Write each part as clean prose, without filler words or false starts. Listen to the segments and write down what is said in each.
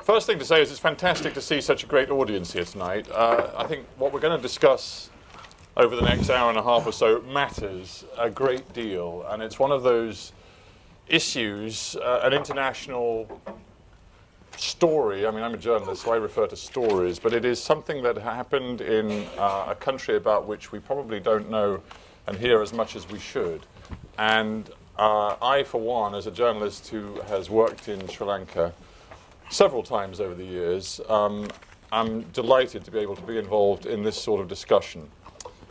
First thing to say is it's fantastic to see such a great audience here tonight. I think what we're going to discuss over the next hour and a half or so matters a great deal, and it's one of those issues, an international story. I mean, I'm a journalist, so I refer to stories, but it is something that happened in a country about which we probably don't know and hear as much as we should. And I, for one, as a journalist who has worked in Sri Lanka several times over the years, I'm delighted to be able to be involved in this sort of discussion.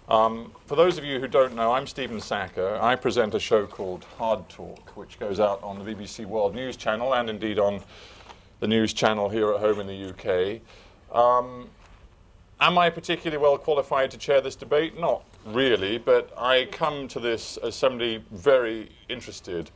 For those of you who don't know, I'm Stephen Sacker. I present a show called Hard Talk, which goes out on the BBC World News Channel and indeed on the news channel here at home in the UK. Am I particularly well qualified to chair this debate? Not really, but I come to this as somebody very interested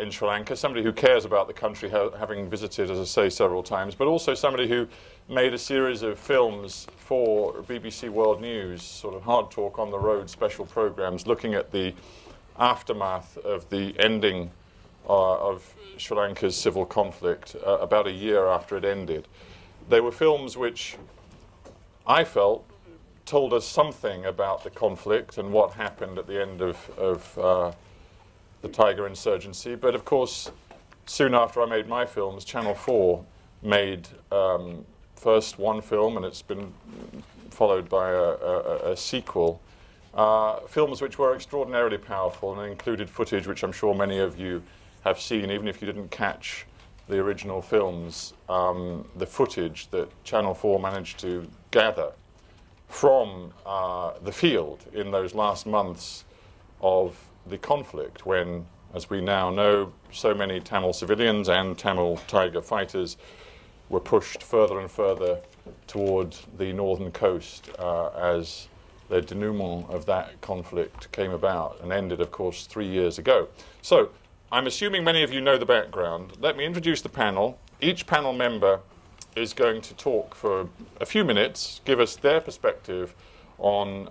in Sri Lanka, somebody who cares about the country, having visited, as I say, several times, but also somebody who made a series of films for BBC World News, sort of Hard Talk on the Road special programs, looking at the aftermath of the ending of Sri Lanka's civil conflict about a year after it ended. They were films which I felt told us something about the conflict and what happened at the end of the Tiger insurgency, but of course, soon after I made my films, Channel 4 made first one film, and it's been followed by a sequel. Films which were extraordinarily powerful and included footage which I'm sure many of you have seen, even if you didn't catch the original films, the footage that Channel 4 managed to gather from the field in those last months of the conflict, when, as we now know, so many Tamil civilians and Tamil Tiger fighters were pushed further and further toward the northern coast as the denouement of that conflict came about and ended, of course, 3 years ago. So, I'm assuming many of you know the background. Let me introduce the panel. Each panel member is going to talk for a few minutes, give us their perspective on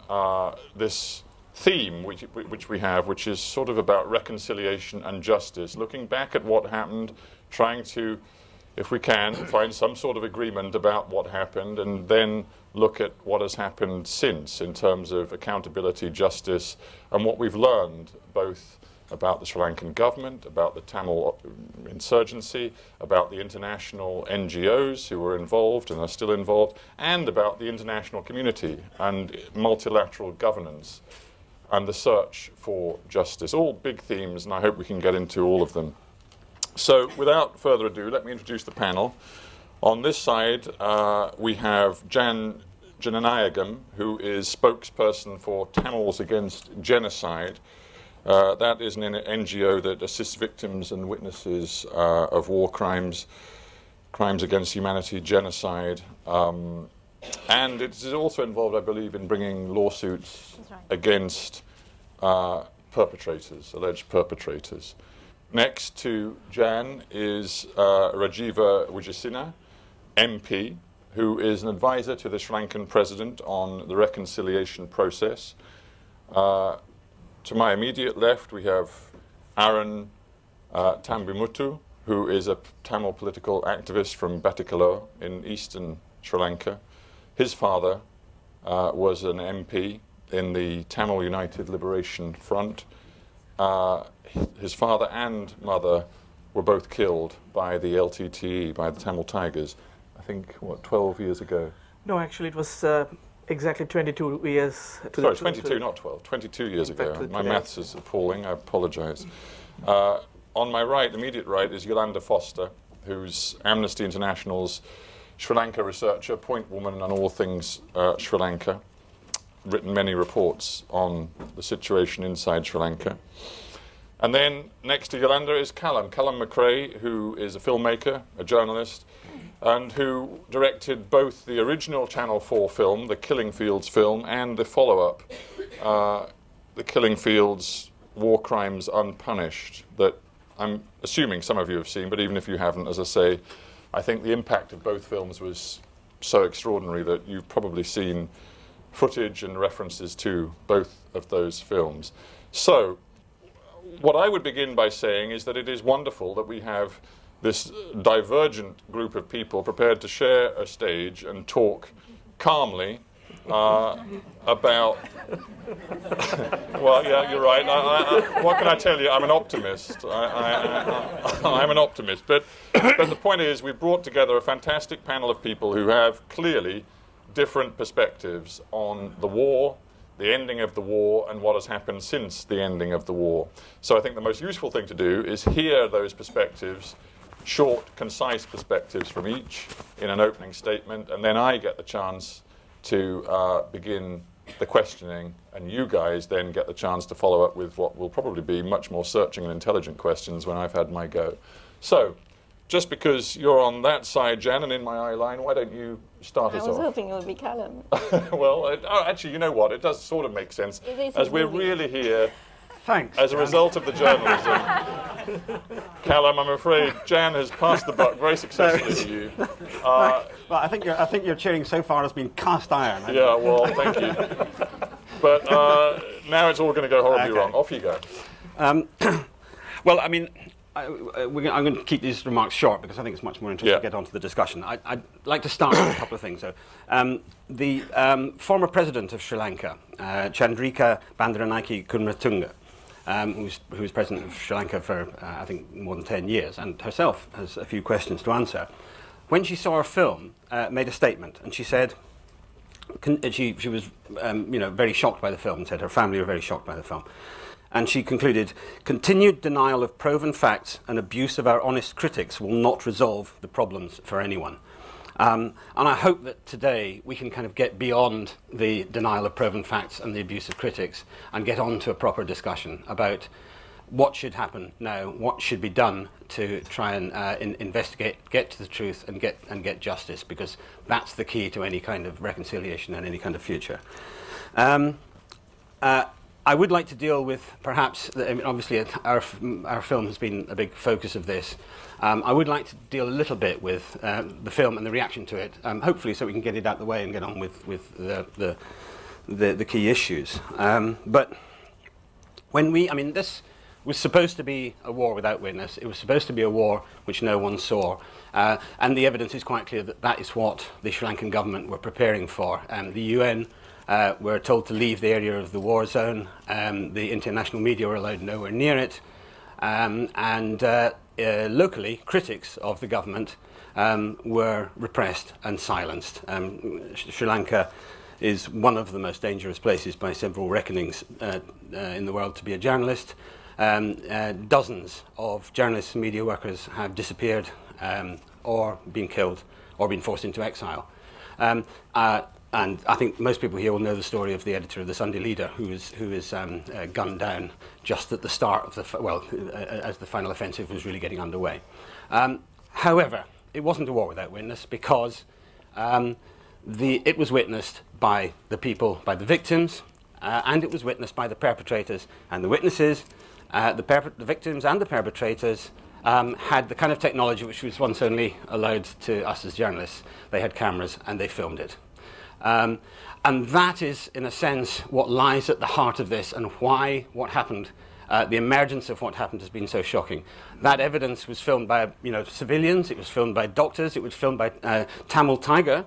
this theme which we have, which is sort of about reconciliation and justice, looking back at what happened, trying to, if we can, find some sort of agreement about what happened, and then look at what has happened since in terms of accountability, justice, and what we've learned both about the Sri Lankan government, about the Tamil insurgency, about the international NGOs who were involved and are still involved, and about the international community and multilateral governance and the search for justice. All big themes, and I hope we can get into all of them. So, without further ado, let me introduce the panel. On this side, we have Jan Jananayagam, who is spokesperson for Tamils Against Genocide. That is an NGO that assists victims and witnesses of war crimes, crimes against humanity, genocide, and it is also involved, I believe, in bringing lawsuits against perpetrators, alleged perpetrators. Next to Jan is Rajiva Wijasena, MP, who is an advisor to the Sri Lankan president on the reconciliation process. To my immediate left, we have Aaron Tambimutu, who is a Tamil political activist from Batticaloa in eastern Sri Lanka. His father was an MP in the Tamil United Liberation Front. His father and mother were both killed by the LTTE, by the Tamil Tigers, I think, what, 12 years ago? No, actually it was exactly 22 years. Sorry, 22, not 12, 22 years ago. My maths is appalling, I apologize. On my right, immediate right, is Yolanda Foster, who's Amnesty International's Sri Lanka researcher, point woman on all things Sri Lanka, written many reports on the situation inside Sri Lanka. And then next to Yolanda is Callum McRae, who is a filmmaker, a journalist, and who directed both the original Channel 4 film, the Killing Fields film, and the follow-up, the Killing Fields War Crimes Unpunished, that I'm assuming some of you have seen, but even if you haven't, as I say, I think the impact of both films was so extraordinary that you've probably seen footage and references to both of those films. So, what I would begin by saying is that it is wonderful that we have this divergent group of people prepared to share a stage and talk calmly about. Well, yeah, you're right. What can I tell you? I'm an optimist. I'm an optimist. But the point is, we've brought together a fantastic panel of people who have clearly different perspectives on the war, the ending of the war, and what has happened since the ending of the war. So I think the most useful thing to do is hear those perspectives, short, concise perspectives from each in an opening statement, and then I get the chance to begin the questioning, and you guys then get the chance to follow up with what will probably be much more searching and intelligent questions when I've had my go. So, just because you're on that side, Jan, and in my eye line, why don't you start us off? I was hoping it would be Callum. Well, actually, you know what? It does sort of make sense, as we're really here as a result of the journalism. Callum, I'm afraid Jan has passed the buck very successfully to you. Well, I think your cheering so far has been cast iron. Yeah, well, thank you. But now it's all going to go horribly wrong. Off you go. Well, I mean, I'm going to keep these remarks short because I think it's much more interesting to get on to the discussion. I'd like to start with a couple of things, though. The former president of Sri Lanka, Chandrika Bandaranaike Kumaratunga, who was president of Sri Lanka for, I think, more than 10 years, and herself has a few questions to answer. When she saw our film, made a statement, and she said, she was very shocked by the film, and said her family were very shocked by the film. And she concluded, continued denial of proven facts and abuse of our honest critics will not resolve the problems for anyone. And I hope that today we can kind of get beyond the denial of proven facts and the abuse of critics and get on to a proper discussion about what should happen now, what should be done to try and investigate, get to the truth and get justice, because that's the key to any kind of reconciliation and any kind of future. I would like to deal with perhaps, obviously our film has been a big focus of this. I would like to deal a little bit with the film and the reaction to it, hopefully so we can get it out of the way and get on with the key issues. But when this was supposed to be a war without witness. It was supposed to be a war which no one saw. And the evidence is quite clear that that is what the Sri Lankan government were preparing for. The UN were told to leave the area of the war zone. The international media were allowed nowhere near it. Locally, critics of the government were repressed and silenced. Sri Lanka is one of the most dangerous places by several reckonings in the world to be a journalist. Dozens of journalists and media workers have disappeared or been killed or been forced into exile. And I think most people here will know the story of the editor of the Sunday Leader, who is gunned down just at the start of as the final offensive was really getting underway. However, it wasn't a war without witness, because it was witnessed by the people, by the victims, and it was witnessed by the perpetrators. And the witnesses, the victims and the perpetrators had the kind of technology which was once only allowed to us as journalists. They had cameras and they filmed it. And that is, in a sense, what lies at the heart of this, and why what happened, the emergence of what happened, has been so shocking. That evidence was filmed by civilians, it was filmed by doctors, it was filmed by Tamil Tiger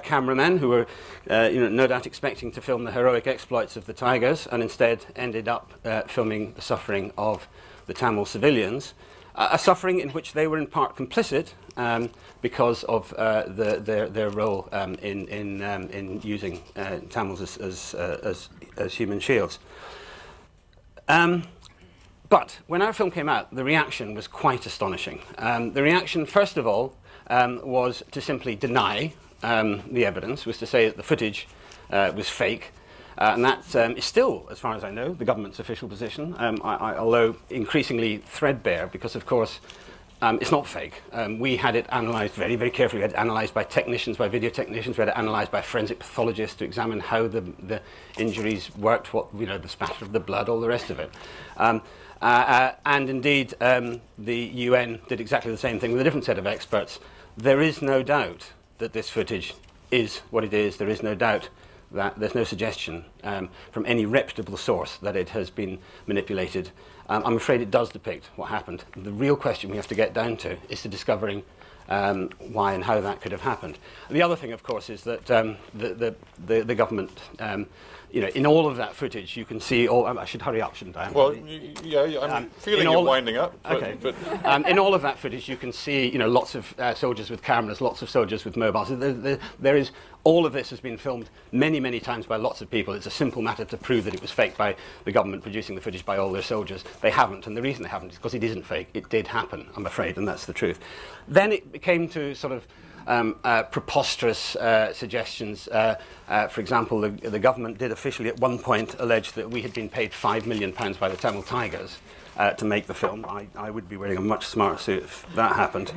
cameramen who were no doubt expecting to film the heroic exploits of the Tigers, and instead ended up filming the suffering of the Tamil civilians. A suffering in which they were in part complicit because of their role in using Tamils as human shields. But when our film came out, the reaction was quite astonishing. The reaction, first of all, was to simply deny the evidence, was to say that the footage was fake. And that is still, as far as I know, the government's official position, although increasingly threadbare, because, of course, it's not fake. We had it analysed very, very carefully. We had it analysed by technicians, by video technicians. We had it analysed by forensic pathologists to examine how the injuries worked, the spatter of the blood, all the rest of it. And indeed, the UN did exactly the same thing with a different set of experts. There is no doubt that this footage is what it is. There is no doubt that there's no suggestion from any reputable source that it has been manipulated. I'm afraid it does depict what happened. The real question we have to get down to is to discovering why and how that could have happened. And the other thing, of course, is that the government, you know, in all of that footage, you can see all. I should hurry up, shouldn't I? Well, yeah, I'm feeling you're winding up. Okay. But in all of that footage, you can see, you know, lots of soldiers with cameras, lots of soldiers with mobiles. There is all of this has been filmed many, many times by lots of people. It's a simple matter to prove that it was faked by the government producing the footage by all their soldiers. They haven't, and the reason they haven't is because it isn't fake. It did happen, I'm afraid, and that's the truth. Then it came to sort of preposterous suggestions. For example, the government did officially at one point allege that we had been paid £5 million by the Tamil Tigers to make the film. I would be wearing a much smarter suit if that happened.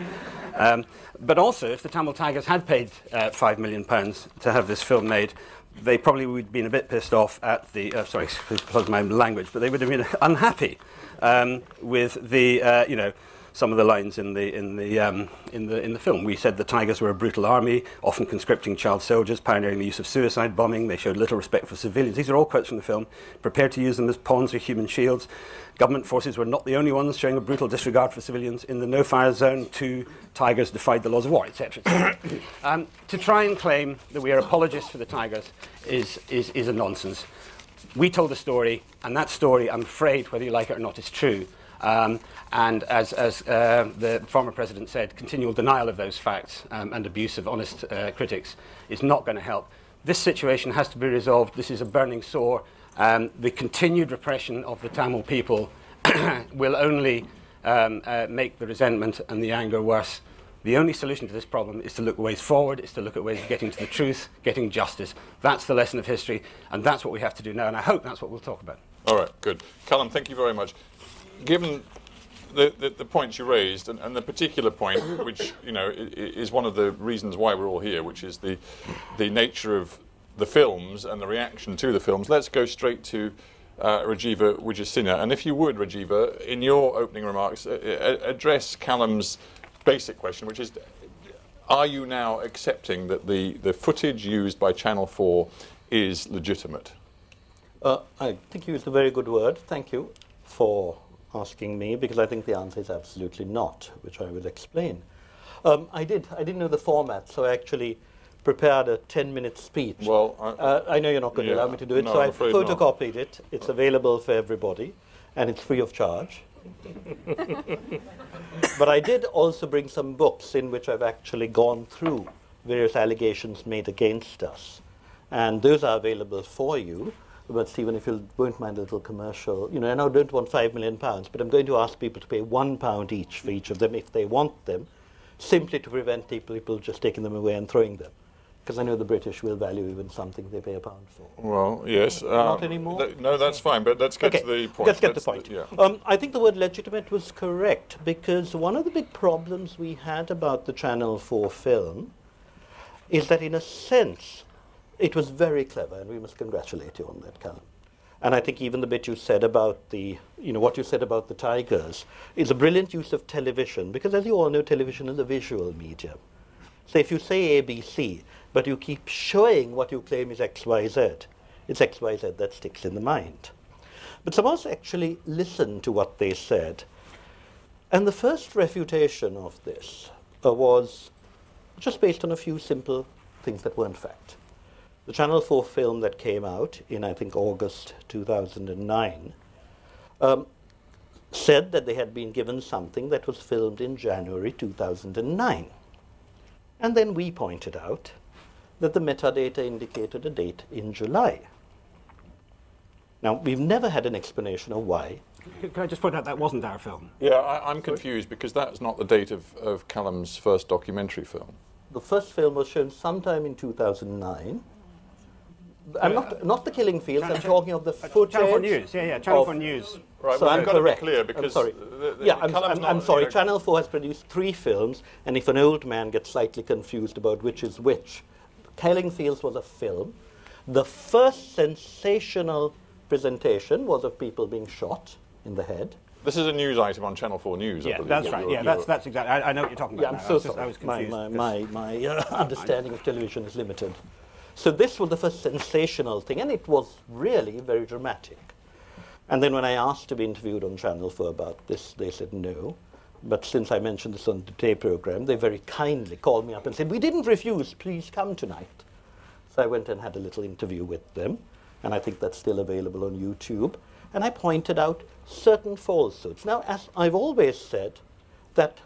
But also, if the Tamil Tigers had paid £5 million to have this film made, they probably would have been a bit pissed off at the, sorry, because of my language, but they would have been unhappy with the, you know, some of the lines in the film. We said the Tigers were a brutal army, often conscripting child soldiers, pioneering the use of suicide bombing. They showed little respect for civilians. These are all quotes from the film. Prepared to use them as pawns or human shields. Government forces were not the only ones showing a brutal disregard for civilians. In the no-fire zone, 2 Tigers defied the laws of war, etc. To try and claim that we are apologists for the Tigers is a nonsense. We told a story, and that story, I'm afraid, whether you like it or not, is true. And as the former president said, continual denial of those facts and abuse of honest critics is not going to help. This situation has to be resolved. This is a burning sore. The continued repression of the Tamil people will only make the resentment and the anger worse. The only solution to this problem is to look ways forward, is to look at ways of getting to the truth, getting justice. That's the lesson of history, and that's what we have to do now, and I hope that's what we'll talk about. All right, good. Callum, thank you very much. Given the points you raised, and the particular point, which, you know, is one of the reasons why we're all here, which is the nature of the films and the reaction to the films, let's go straight to Rajiva Wijesinghe. And if you would, Rajiva, in your opening remarks, address Callum's basic question, which is, are you now accepting that the footage used by Channel 4 is legitimate? I think you used a very good word. Thank you for asking me, because I think the answer is absolutely not, which I will explain. I didn't know the format, so I actually prepared a 10-minute speech. Well, I know you're not going to allow me to do it, no, so I photocopied it. It's available for everybody, and it's free of charge. But I did also bring some books in which I've actually gone through various allegations made against us, and those are available for you. But Stephen, if you won't mind a little commercial, you know, I now don't want £5 million, but I'm going to ask people to pay £1 each for each of them if they want them, simply to prevent people just taking them away and throwing them. Because I know the British will value even something they pay £1 for. Well, yes. Not anymore? No, that's fine, but let's get to the point. Let's get to the point. Yeah. I think the word legitimate was correct, because one of the big problems we had about the Channel 4 film is that, in a sense, it was very clever, and we must congratulate you on that, Callum. And I think even the bit you said about the, you know, what you said about the Tigers is a brilliant use of television, because as you all know, television is a visual medium. So if you say ABC, but you keep showing what you claim is XYZ, it's XYZ that sticks in the mind. But some of us actually listened to what they said. And the first refutation of this was just based on a few simple things that weren't fact. The Channel 4 film that came out in, I think, August 2009 said that they had been given something that was filmed in January 2009. And then we pointed out that the metadata indicated a date in July. Now, we've never had an explanation of why. Can I just point out that wasn't our film? Yeah, I'm confused, because that's not the date of Callum's first documentary film. The first film was shown sometime in 2009. I'm not the Killing Fields, I'm talking of the footage. Channel 4 News, yeah, Channel 4 News. Right, so well, I'm I've got to be correct. clear, because... I'm sorry. I'm sorry, you know, Channel 4 has produced 3 films, and if an old man gets slightly confused about which is which, Killing Fields was a film. The first sensational presentation was of people being shot in the head. This is a news item on Channel 4 News, I Yeah, believe. that's right. Yeah, that's exactly. I know what you're talking about. Yeah, I'm so sorry. I was confused. My understanding of television is limited. So this was the first sensational thing, and it was really very dramatic. And then when I asked to be interviewed on Channel 4 about this, they said no. But since I mentioned this on the Today program, they very kindly called me up and said, we didn't refuse, please come tonight. So I went and had a little interview with them, and I think that's still available on YouTube. And I pointed out certain falsehoods. Now, as I've always said, that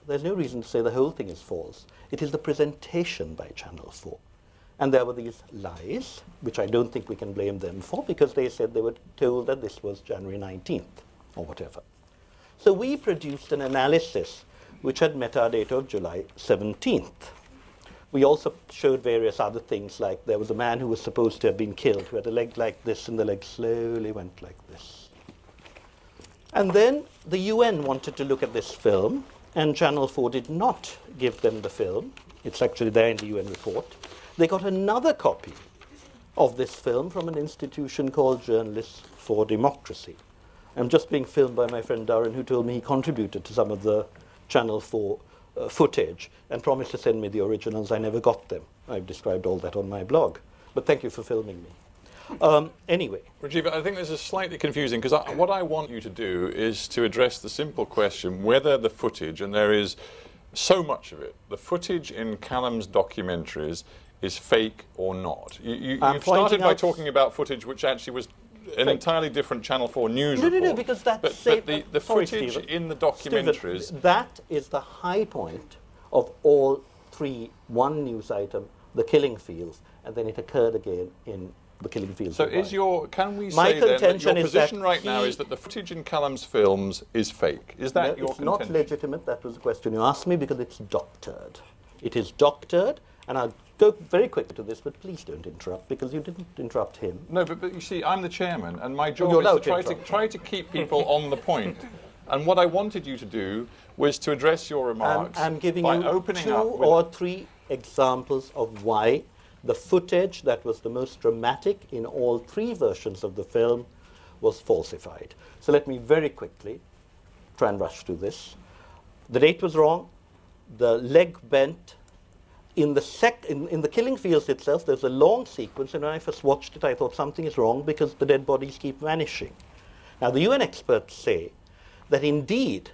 there's no reason to say the whole thing is false. It is the presentation by Channel 4. And there were these lies, which I don't think we can blame them for, because they said they were told that this was January 19th, or whatever. So we produced an analysis which had metadata of July 17th. We also showed various other things, like there was a man who was supposed to have been killed, who had a leg like this, and the leg slowly went like this. And then the UN wanted to look at this film, and Channel 4 did not give them the film. It's actually there in the UN report. They got another copy of this film from an institution called Journalists for Democracy. I'm just being filmed by my friend Darren, who told me he contributed to some of the Channel 4 footage and promised to send me the originals. I never got them. I've described all that on my blog. But thank you for filming me. Anyway. Rajiv, I think this is slightly confusing, because what I want you to do is to address the simple question whether the footage, and there is so much of it, the footage in Callum's documentaries is fake or not. You've started by talking about footage which actually was an entirely different Channel 4 news report. No, because that's... But the footage Stephen, in the documentaries... Stephen, that is the high point of all three. One news item, the killing fields, and then it occurred again in the killing fields. So can we say then that your position right now is that the footage in Callum's films is fake? Is that your contention? It's not legitimate. That was the question you asked me, because it's doctored. It is doctored, and I'll go very quick to this, but please don't interrupt, because you didn't interrupt him. No, but you see, I'm the chairman, and my job is to try to keep people on the point. And what I wanted you to do was to address your remarks I'm giving by you opening two up or three examples of why the footage that was the most dramatic in all three versions of the film was falsified. So let me very quickly try and rush through this. The date was wrong. The leg bent. In the killing fields itself, there's a long sequence, and when I first watched it, I thought something is wrong because the dead bodies keep vanishing. Now, the UN experts say that indeed,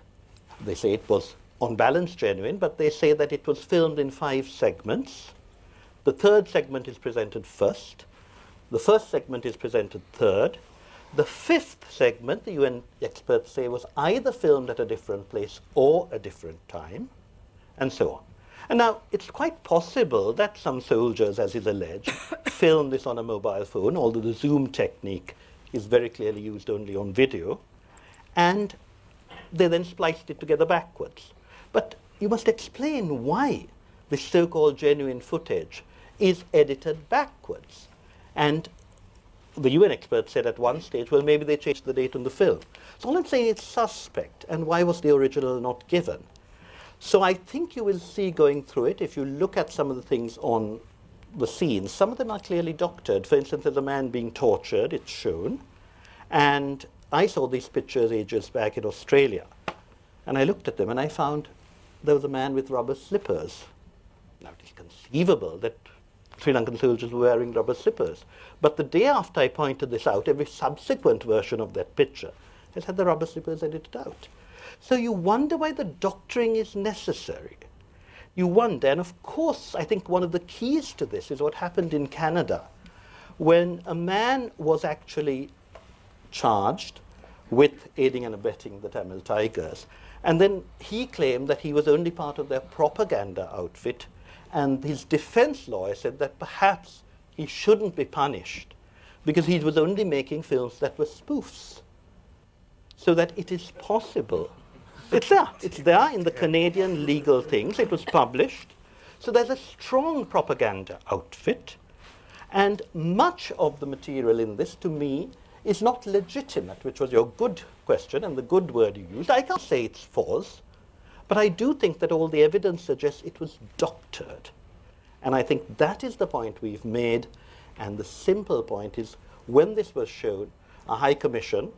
they say it was on balance genuine, but they say that it was filmed in 5 segments. The third segment is presented first. The first segment is presented third. The fifth segment, the UN experts say, was either filmed at a different place or a different time, and so on. And now, it's quite possible that some soldiers, as is alleged, filmed this on a mobile phone, although the zoom technique is very clearly used only on video, and they then spliced it together backwards. But you must explain why this so-called genuine footage is edited backwards. And the UN experts said at one stage, well, maybe they changed the date on the film. So all I'm saying is suspect, and why was the original not given? So I think you will see going through it, if you look at some of the things on the scenes, some of them are clearly doctored. For instance, there's a man being tortured, it's shown. And I saw these pictures ages back in Australia. And I looked at them and I found there was a man with rubber slippers. Now, it is conceivable that Sri Lankan soldiers were wearing rubber slippers. But the day after I pointed this out, every subsequent version of that picture has had the rubber slippers edited out. So you wonder why the doctoring is necessary. You wonder, and of course, I think one of the keys to this is what happened in Canada, when a man was actually charged with aiding and abetting the Tamil Tigers, and then he claimed that he was only part of their propaganda outfit, and his defense lawyer said that perhaps he shouldn't be punished because he was only making films that were spoofs. So that it is possible. It's there in the Canadian legal things. It was published. So there's a strong propaganda outfit. And much of the material in this, to me, is not legitimate, which was your good question and the good word you used. I can't say it's false, but I do think that all the evidence suggests it was doctored. And I think that is the point we've made. And the simple point is, when this was shown, a High Commission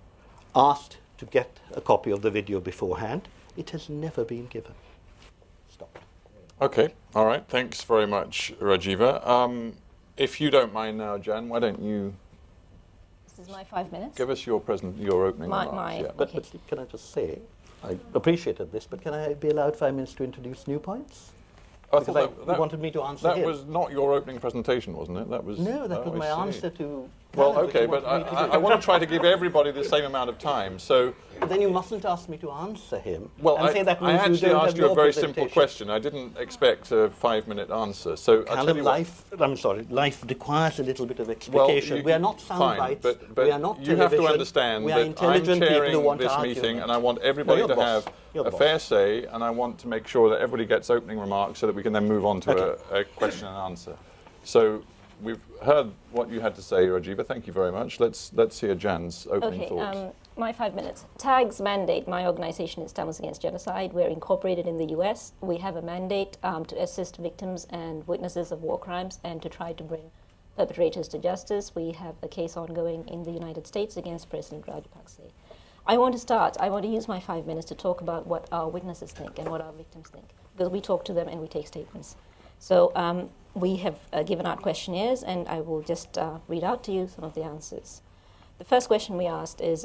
asked to get a copy of the video beforehand. It has never been given. Stop. Okay, all right. Thanks very much, Rajiva. If you don't mind now, Jan, why don't you This is my 5 minutes. Give us your opening remarks. Yeah. But can I just say, I appreciated this, but can I be allowed 5 minutes to introduce new points? I Because thought you wanted me to answer that him. was not your opening presentation, wasn't it? That was No, that was I my see. answer to... Well, Karen, which okay, you but wanted me to I do. want to try to give everybody the same amount of time. So, Then you mustn't ask me to answer him. well, and say that I means actually you don't asked have you a your very simple presentation. question. I didn't expect a 5-minute answer. So, I'll tell Callum, you what. life requires a little bit of explication. We are not sound fine, bites. but we are not you have to television. understand we are that I'm intelligent people chairing who want this argument. meeting, and I want everybody you're to the have boss. You're the a boss. fair say, and I want to make sure that everybody gets opening remarks so that we can then move on to a question and answer. So we've heard what you had to say, Rajiva. Thank you very much. Let's hear Jan's opening thoughts. My 5 minutes. TAG's mandate, my organization is Tamils Against Genocide. We're incorporated in the US. We have a mandate to assist victims and witnesses of war crimes and to try to bring perpetrators to justice. We have a case ongoing in the United States against President Rajapaksa. I want to use my 5 minutes to talk about what our witnesses think and what our victims think, because we talk to them and we take statements. So we have given out questionnaires, and I will just read out to you some of the answers. The first question we asked is,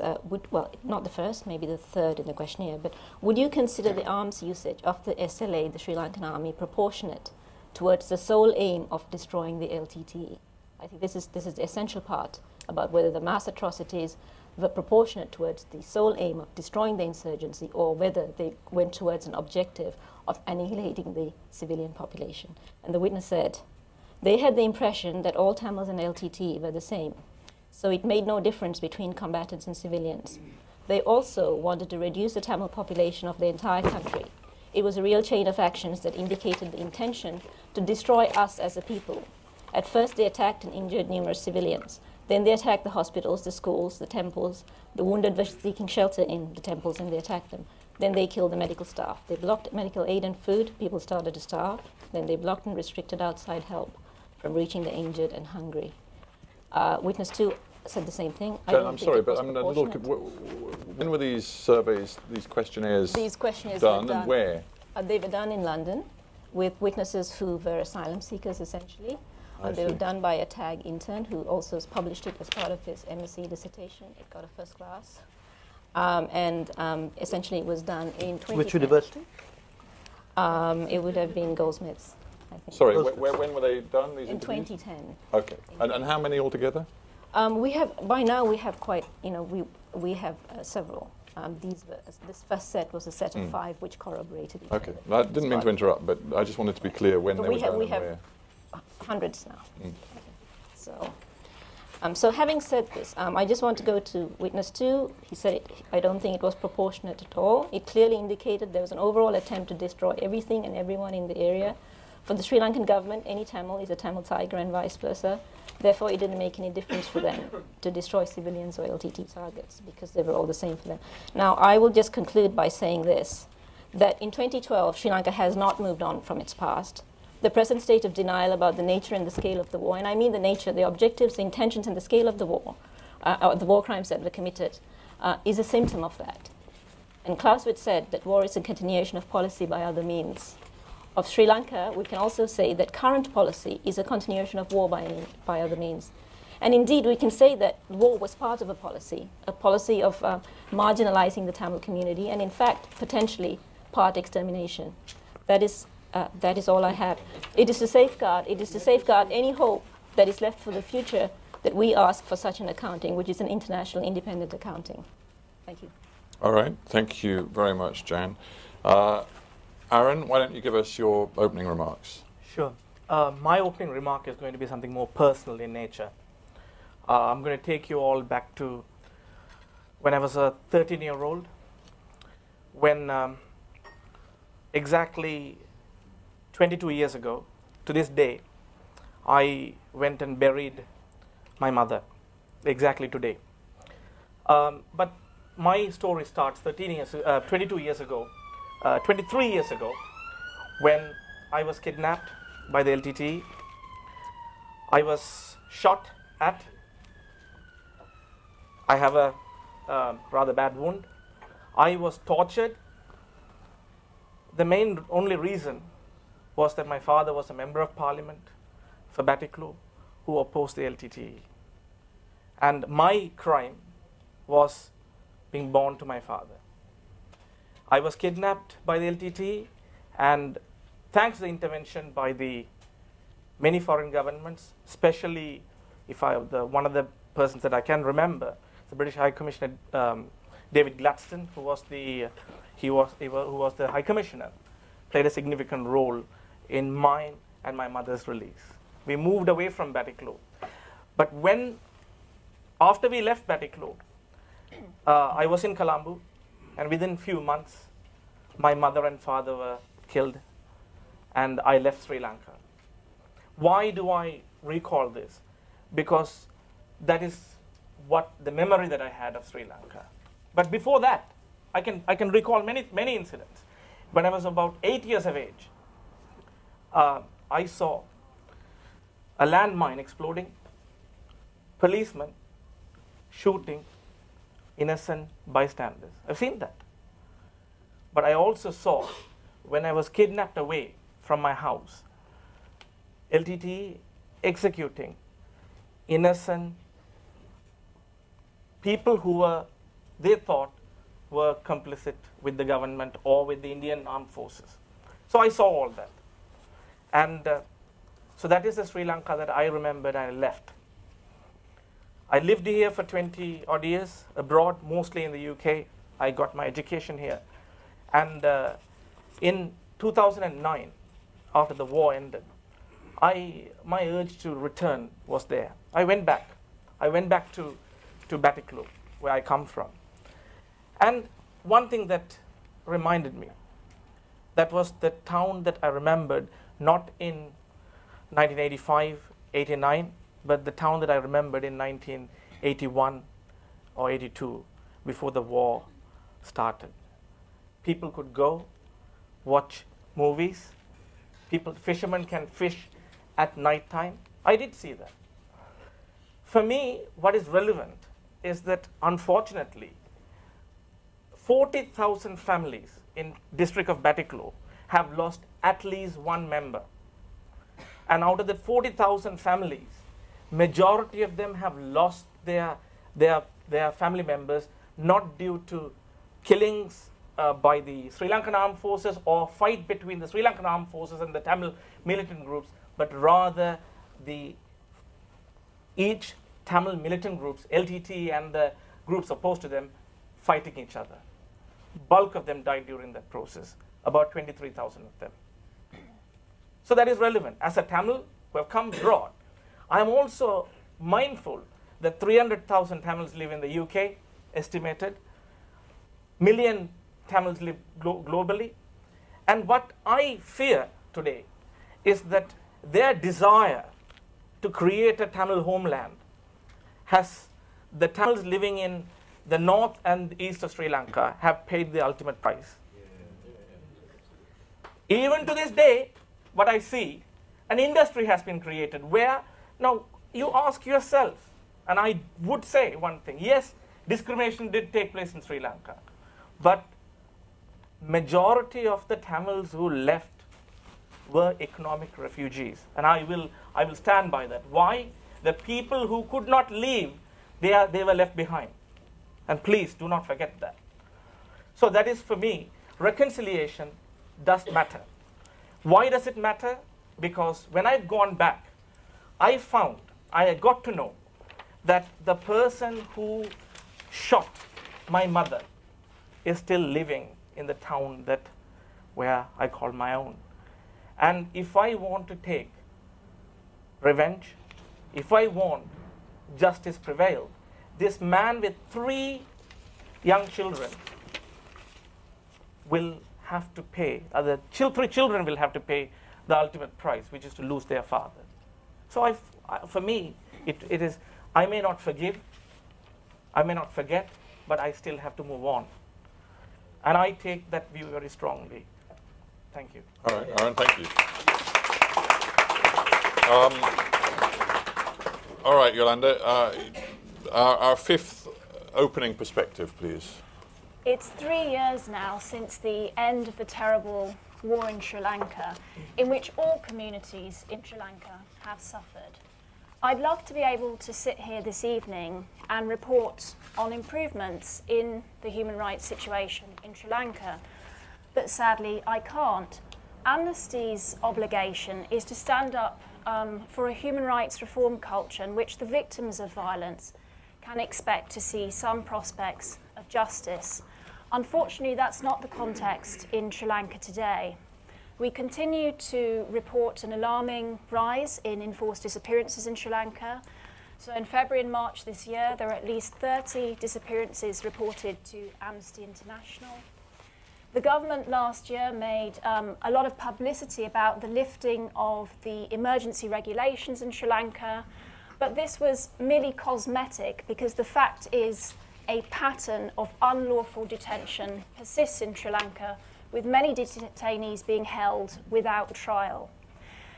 well, not the first, maybe the third in the questionnaire, but would you consider the arms usage of the SLA, the Sri Lankan army, proportionate towards the sole aim of destroying the LTTE? I think this is the essential part about whether the mass atrocities were proportionate towards the sole aim of destroying the insurgency, or whether they went towards an objective of annihilating the civilian population. And the witness said, they had the impression that all Tamils and LTTE were the same, so it made no difference between combatants and civilians. They also wanted to reduce the Tamil population of the entire country. It was a real chain of actions that indicated the intention to destroy us as a people. At first, they attacked and injured numerous civilians. Then they attacked the hospitals, the schools, the temples. The wounded were seeking shelter in the temples, and they attacked them. Then they killed the medical staff. They blocked medical aid and food. People started to starve. Then they blocked and restricted outside help from reaching the injured and hungry. Witness 2 said the same thing. I'm sorry, but I'm going to look at when were these surveys, these questionnaires done, and where? They were done in London with witnesses who were asylum seekers, essentially. They were done by a TAG intern who also published it as part of his MSc dissertation. It got a first class. Essentially it was done in 2010. Which university? It would have been Goldsmiths, I think. Sorry, when were they done, these in interviews? 2010. Okay. And how many altogether? By now we have quite, we have several. This first set was a set of 5 which corroborated each Okay. other. I didn't mean to interrupt, but I just wanted to be clear when they were done and where. Hundreds now. So having said this, I just want to go to witness 2. He said, I don't think it was proportionate at all. It clearly indicated there was an overall attempt to destroy everything and everyone in the area. For the Sri Lankan government, any Tamil is a Tamil tiger and vice versa. Therefore, it didn't make any difference for them to destroy civilians or LTT targets, because they were all the same for them. Now, I will just conclude by saying this, that in 2012, Sri Lanka has not moved on from its past. The present state of denial about the nature and the scale of the war, and I mean the nature, the objectives, the intentions, and the scale of the war, the war crimes that were committed, is a symptom of that. And Clausewitz said that war is a continuation of policy by other means. Of Sri Lanka, we can also say that current policy is a continuation of war by other means. And indeed, we can say that war was part of a policy of marginalizing the Tamil community, and in fact, potentially, part extermination. That is all I have. It is to safeguard any hope that is left for the future that we ask for such an accounting, which is an international independent accounting. Thank you. All right. Thank you very much, Jan. Aaron, why don't you give us your opening remarks? Sure. My opening remark is going to be something more personal in nature. I'm going to take you all back to when I was a 13-year-old, when exactly 22 years ago, to this day, I went and buried my mother, exactly today. But my story starts 23 years ago, when I was kidnapped by the LTTE. I was shot at. I have a rather bad wound. I was tortured. The only reason was that my father was a member of parliament for Batiklu who opposed the LTTE. And my crime was being born to my father. I was kidnapped by the LTT, and thanks to the intervention by the many foreign governments, especially one of the persons that I can remember, the British High Commissioner David Gladstone, who was the High Commissioner, played a significant role in mine and my mother's release. We moved away from Batticaloa, but after we left Batticaloa, I was in Colombo, and within few months, my mother and father were killed, and I left Sri Lanka. Why do I recall this? Because that is what the memory that I had of Sri Lanka. But before that, I can recall many incidents. When I was about 8 years of age, I saw a landmine exploding, policemen shooting innocent bystanders. I've seen that. But I also saw, when I was kidnapped away from my house, LTT executing innocent people who they thought were complicit with the government or with the Indian armed forces. So I saw all that. And so that is the Sri Lanka that I remembered and I left. I lived here for 20 odd years, abroad, mostly in the UK. I got my education here. And in 2009, after the war ended, my urge to return was there. I went back. I went back to Batticaloa, where I come from. And one thing that reminded me, that was the town that I remembered, not in 1985, 89, but the town that I remembered in 1981 or 82, before the war started. People could go watch movies. Fishermen can fish at night time. I did see that. For me, what is relevant is that, unfortunately, 40,000 families in district of Batticaloa have lost at least one member. And out of the 40,000 families, majority of them have lost their family members, not due to killings by the Sri Lankan armed forces or fight between the Sri Lankan armed forces and the Tamil militant groups, but rather each Tamil militant groups, LTT and the groups opposed to them, fighting each other. Bulk of them died during that process, about 23,000 of them. So that is relevant. As a Tamil who have come abroad, I am also mindful that 300,000 Tamils live in the UK, estimated. Million Tamils live globally. And what I fear today is that their desire to create a Tamil homeland has the Tamils living in the north and east of Sri Lanka have paid the ultimate price. Even to this day, what I see, an industry has been created where, now you ask yourself, and I would say one thing, yes, discrimination did take place in Sri Lanka, but majority of the Tamils who left were economic refugees, and I will stand by that. Why? The people who could not leave, they were left behind. And please do not forget that. So that is, for me, reconciliation does matter. Why does it matter? Because when I've gone back, I got to know that the person who shot my mother is still living in the town where I call my own. And if I want to take revenge, if I want justice prevail, this man with 3 young children will have to pay, 3 children will have to pay the ultimate price, which is to lose their father. So for me, it is, I may not forgive, I may not forget, but I still have to move on. And I take that view very strongly. Thank you. All right, Aaron, thank you. All right, Yolanda, our 5th opening perspective, please. It's 3 years now since the end of the terrible war in Sri Lanka, in which all communities in Sri Lanka have suffered. I'd love to be able to sit here this evening and report on improvements in the human rights situation in Sri Lanka, but sadly I can't. Amnesty's obligation is to stand up for a human rights reform culture in which the victims of violence can expect to see some prospects of justice. Unfortunately, that's not the context in Sri Lanka today. We continue to report an alarming rise in enforced disappearances in Sri Lanka. So in February and March this year, there are at least 30 disappearances reported to Amnesty International. The government last year made a lot of publicity about the lifting of the emergency regulations in Sri Lanka, but this was merely cosmetic because the fact is a pattern of unlawful detention persists in Sri Lanka, with many detainees being held without trial.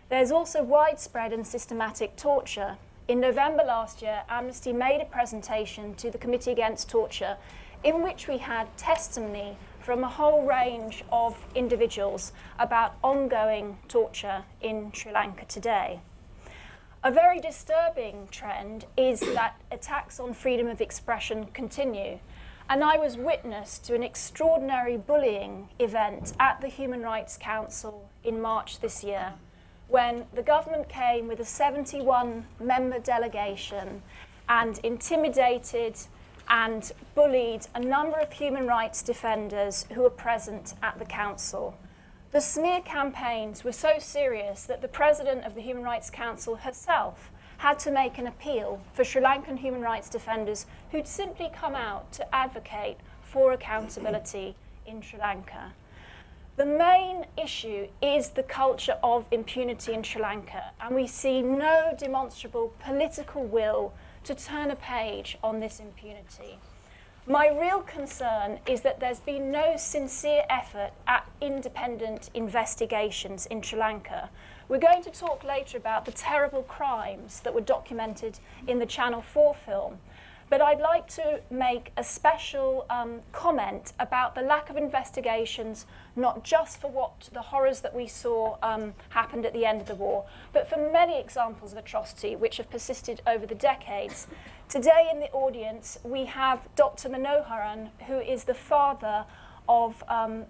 There's also widespread and systematic torture. In November last year, Amnesty made a presentation to the Committee Against Torture in which we had testimony from a whole range of individuals about ongoing torture in Sri Lanka today. A very disturbing trend is that attacks on freedom of expression continue. And I was witness to an extraordinary bullying event at the Human Rights Council in March this year, when the government came with a 71-member delegation and intimidated and bullied a number of human rights defenders who were present at the council. The smear campaigns were so serious that the president of the Human Rights Council herself had to make an appeal for Sri Lankan human rights defenders who'd simply come out to advocate for accountability in Sri Lanka. The main issue is the culture of impunity in Sri Lanka, and we see no demonstrable political will to turn a page on this impunity. My real concern is that there's been no sincere effort at independent investigations in Sri Lanka. We're going to talk later about the terrible crimes that were documented in the Channel 4 film, but I'd like to make a special comment about the lack of investigations, not just for what the horrors that we saw happened at the end of the war, but for many examples of atrocity which have persisted over the decades. Today in the audience, we have Dr. Manoharan, who is the father of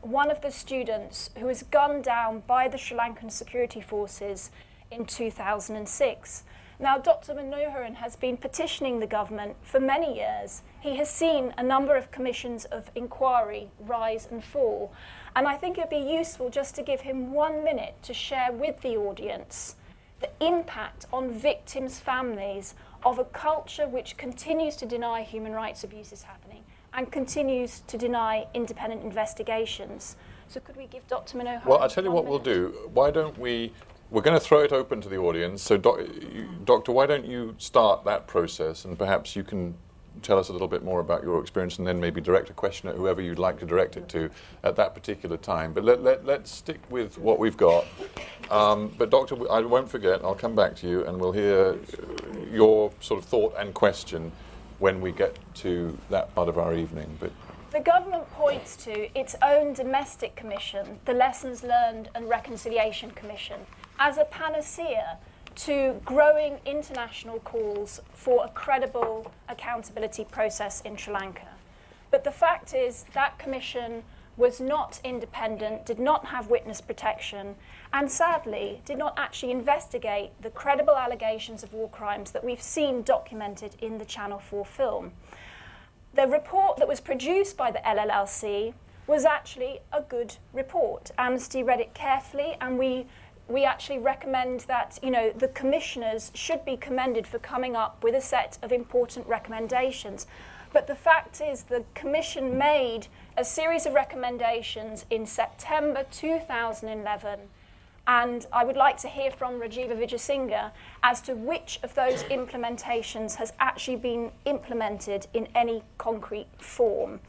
one of the students who was gunned down by the Sri Lankan security forces in 2006. Now, Dr. Manoharan has been petitioning the government for many years. He has seen a number of commissions of inquiry rise and fall. And I think it would be useful just to give him 1 minute to share with the audience the impact on victims' families of a culture which continues to deny human rights abuses happening and continues to deny independent investigations. So could we give Dr. Manoharan Well, I'll tell you what we'll do. Why don't we're going to throw it open to the audience. So, Doctor, why don't you start that process, and perhaps you can tell us a little bit more about your experience, and then maybe direct a question at whoever you'd like to direct it to at that particular time. But let's stick with what we've got. But Doctor, I won't forget, I'll come back to you, and we'll hear your sort of thought and question when we get to that part of our evening. But the government points to its own domestic commission, the Lessons Learned and Reconciliation Commission, as a panacea to growing international calls for a credible accountability process in Sri Lanka. But the fact is that commission was not independent, did not have witness protection, and sadly did not actually investigate the credible allegations of war crimes that we've seen documented in the Channel 4 film. The report that was produced by the LLLC was actually a good report. Amnesty read it carefully, and we actually recommend that, you know, the commissioners should be commended for coming up with a set of important recommendations. But the fact is the commission made a series of recommendations in September 2011, and I would like to hear from Rajiva Vijayasinghe as to which of those implementations has actually been implemented in any concrete form.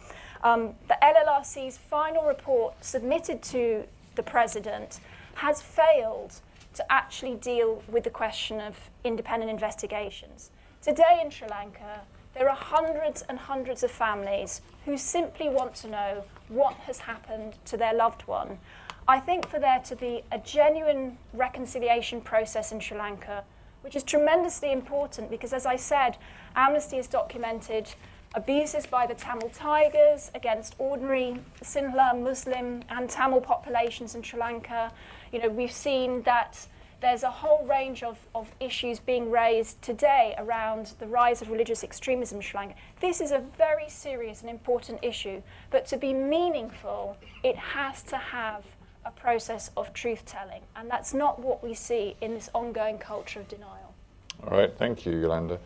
The LLRC's final report submitted to the President has failed to actually deal with the question of independent investigations. Today in Sri Lanka, there are hundreds and hundreds of families who simply want to know what has happened to their loved one. I think for there to be a genuine reconciliation process in Sri Lanka, which is tremendously important because, as I said, Amnesty has documented abuses by the Tamil Tigers against ordinary Sinhala, Muslim and Tamil populations in Sri Lanka. You know, we've seen that there's a whole range of issues being raised today around the rise of religious extremism in Sri Lanka. This is a very serious and important issue, but to be meaningful, it has to have a process of truth-telling, and that's not what we see in this ongoing culture of denial. All right, thank you, Yolanda.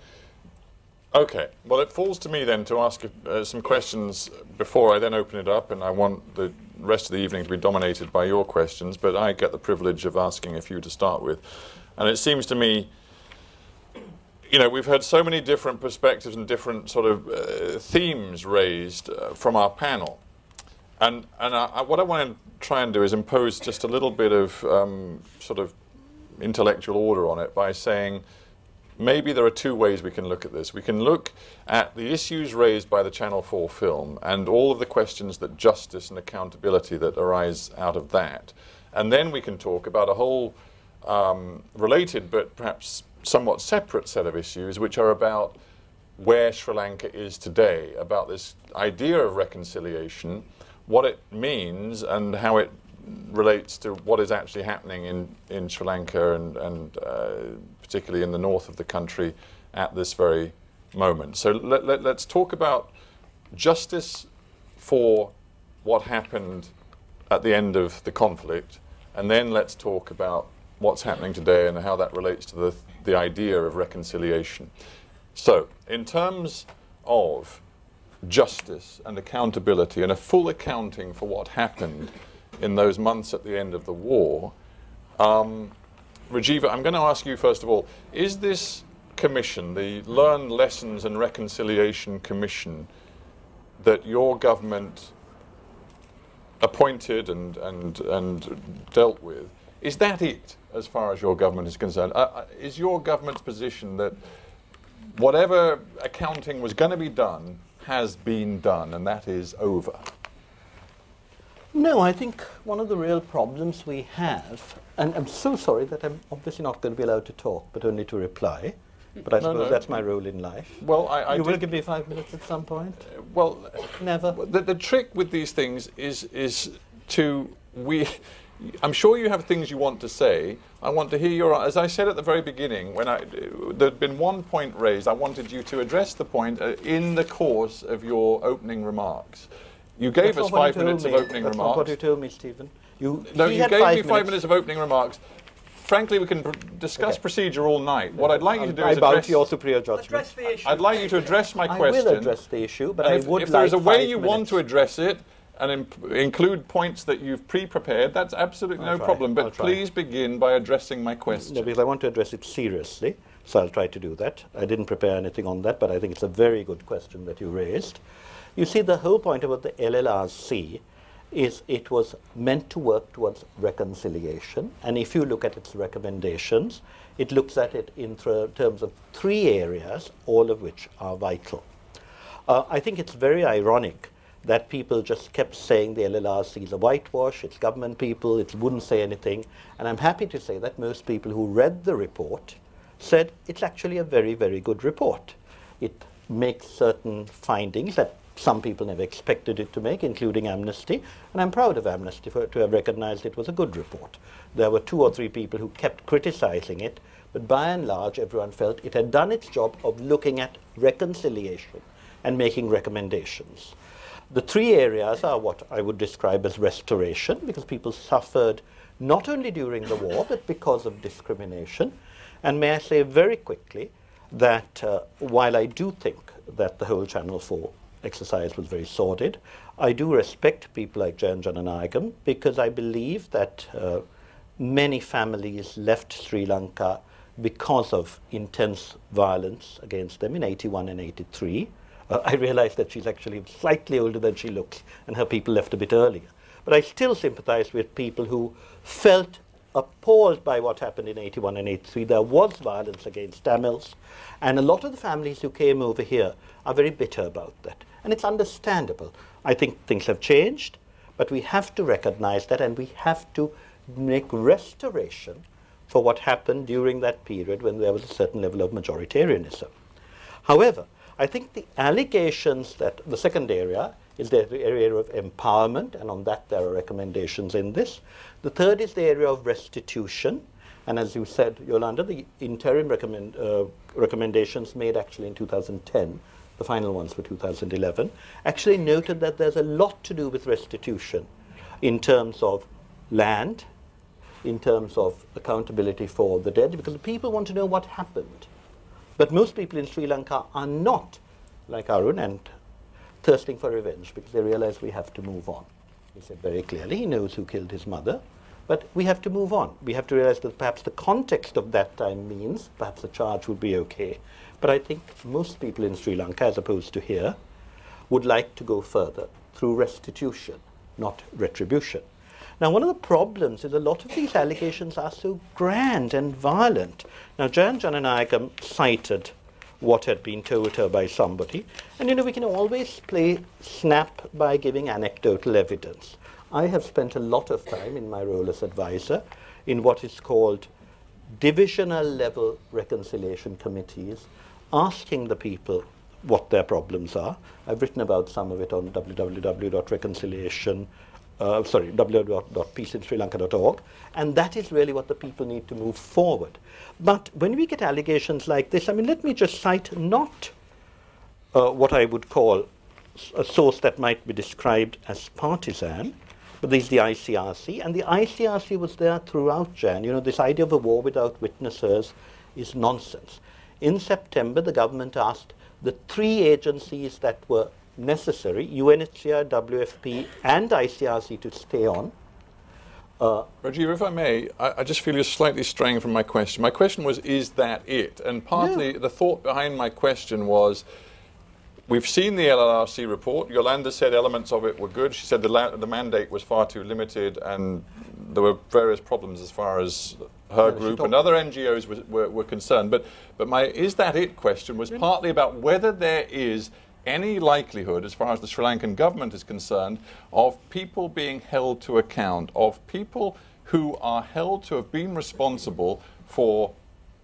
Okay, well, it falls to me then to ask some questions before I then open it up, and I want the rest of the evening to be dominated by your questions, but I get the privilege of asking a few to start with. And it seems to me, you know, we've had so many different perspectives and different sort of themes raised from our panel. And what I want to try and do is impose just a little bit of sort of intellectual order on it by saying, maybe there are two ways we can look at this. We can look at the issues raised by the Channel 4 film and all of the questions that justice and accountability that arise out of that. And then we can talk about a whole related but perhaps somewhat separate set of issues which are about where Sri Lanka is today, about this idea of reconciliation, what it means and how it relates to what is actually happening in Sri Lanka and particularly in the north of the country at this very moment. So let's talk about justice for what happened at the end of the conflict, and then let's talk about what's happening today and how that relates to the idea of reconciliation. So, in terms of justice and accountability and a full accounting for what happened in those months at the end of the war, Rajiva, I'm going to ask you first of all, is this commission, the Learned Lessons and Reconciliation Commission that your government appointed and dealt with, is that it as far as your government is concerned? Is your government's position that whatever accounting was going to be done has been done and that is over? No, I think one of the real problems we have, and I'm so sorry that I'm obviously not going to be allowed to talk, but only to reply, but I suppose that's my role in life. Well, you will give me 5 minutes at some point? Well, never. The trick with these things is I'm sure you have things you want to say. I want to hear your, as I said at the very beginning, when there'd been one point raised, I wanted you to address the point in the course of your opening remarks. You gave us 5 minutes of opening remarks. That's not what you told me, Stephen. You gave me 5 minutes of opening remarks. Frankly, we can discuss procedure all night. What I'd like you to do is address your superior judgment. Address the issue. I'd like you to address my question. I will address the issue, but I would like 5 minutes. If there's a way you want to address it and include points that you've pre-prepared, that's absolutely no problem. But please begin by addressing my question. No, because I want to address it seriously, so I'll try to do that. I didn't prepare anything on that, but I think it's a very good question that you raised. You see, the whole point about the LLRC is it was meant to work towards reconciliation, and if you look at its recommendations, it looks at it in terms of 3 areas, all of which are vital. I think it's very ironic that people just kept saying the LLRC is a whitewash, it's government people, it wouldn't say anything, and I'm happy to say that most people who read the report said it's actually a very, very good report. It makes certain findings that some people never expected it to make, including Amnesty, and I'm proud of Amnesty to have recognized it was a good report. There were 2 or 3 people who kept criticizing it, but by and large everyone felt it had done its job of looking at reconciliation and making recommendations. The 3 areas are what I would describe as restoration, because people suffered not only during the war, but because of discrimination. And may I say very quickly that while I do think that the whole Channel 4 exercise was very sordid, I do respect people like Jayan Jananayakam, because I believe that many families left Sri Lanka because of intense violence against them in 81 and 83. I realize that she's actually slightly older than she looks, and her people left a bit earlier. But I still sympathize with people who felt appalled by what happened in 81 and 83. There was violence against Tamils, and a lot of the families who came over here are very bitter about that. And it's understandable. I think things have changed, but we have to recognize that, and we have to make restoration for what happened during that period when there was a certain level of majoritarianism. However, I think the allegations that the second area is the area of empowerment, and on that there are recommendations in this. The third is the area of restitution, and as you said, Yolanda, the interim recommendations made actually in 2010, the final ones for 2011, actually noted that there's a lot to do with restitution in terms of land, in terms of accountability for the dead, because the people want to know what happened. But most people in Sri Lanka are not like Arun and thirsting for revenge, because they realize we have to move on. He said very clearly he knows who killed his mother, but we have to move on. We have to realize that perhaps the context of that time means perhaps the charge would be okay. But I think most people in Sri Lanka, as opposed to here, would like to go further through restitution, not retribution. Now, one of the problems is a lot of these allegations are so grand and violent. Now, Jan Jananayakam cited what had been told her by somebody. And, you know, we can always play snap by giving anecdotal evidence. I have spent a lot of time in my role as advisor in what is called divisional level reconciliation committees, asking the people what their problems are. I've written about some of it on www.peaceinsrilanka.org, and that is really what the people need to move forward. But when we get allegations like this, I mean, let me just cite not what I would call a source that might be described as partisan, but this is the ICRC, and the ICRC was there throughout Jan. You know, this idea of a war without witnesses is nonsense. In September, the government asked the three agencies that were necessary, UNHCR, WFP, and ICRC, to stay on. Rajiv, if I may, I just feel you're slightly straying from my question. My question was, is that it? And partly the thought behind my question was, we've seen the LLRC report. Yolanda said elements of it were good. She said the mandate was far too limited, and there were various problems as far as her group and other NGOs were concerned. But my is that it question was partly about whether there is any likelihood, as far as the Sri Lankan government is concerned, of people being held to account, of people who are held to have been responsible for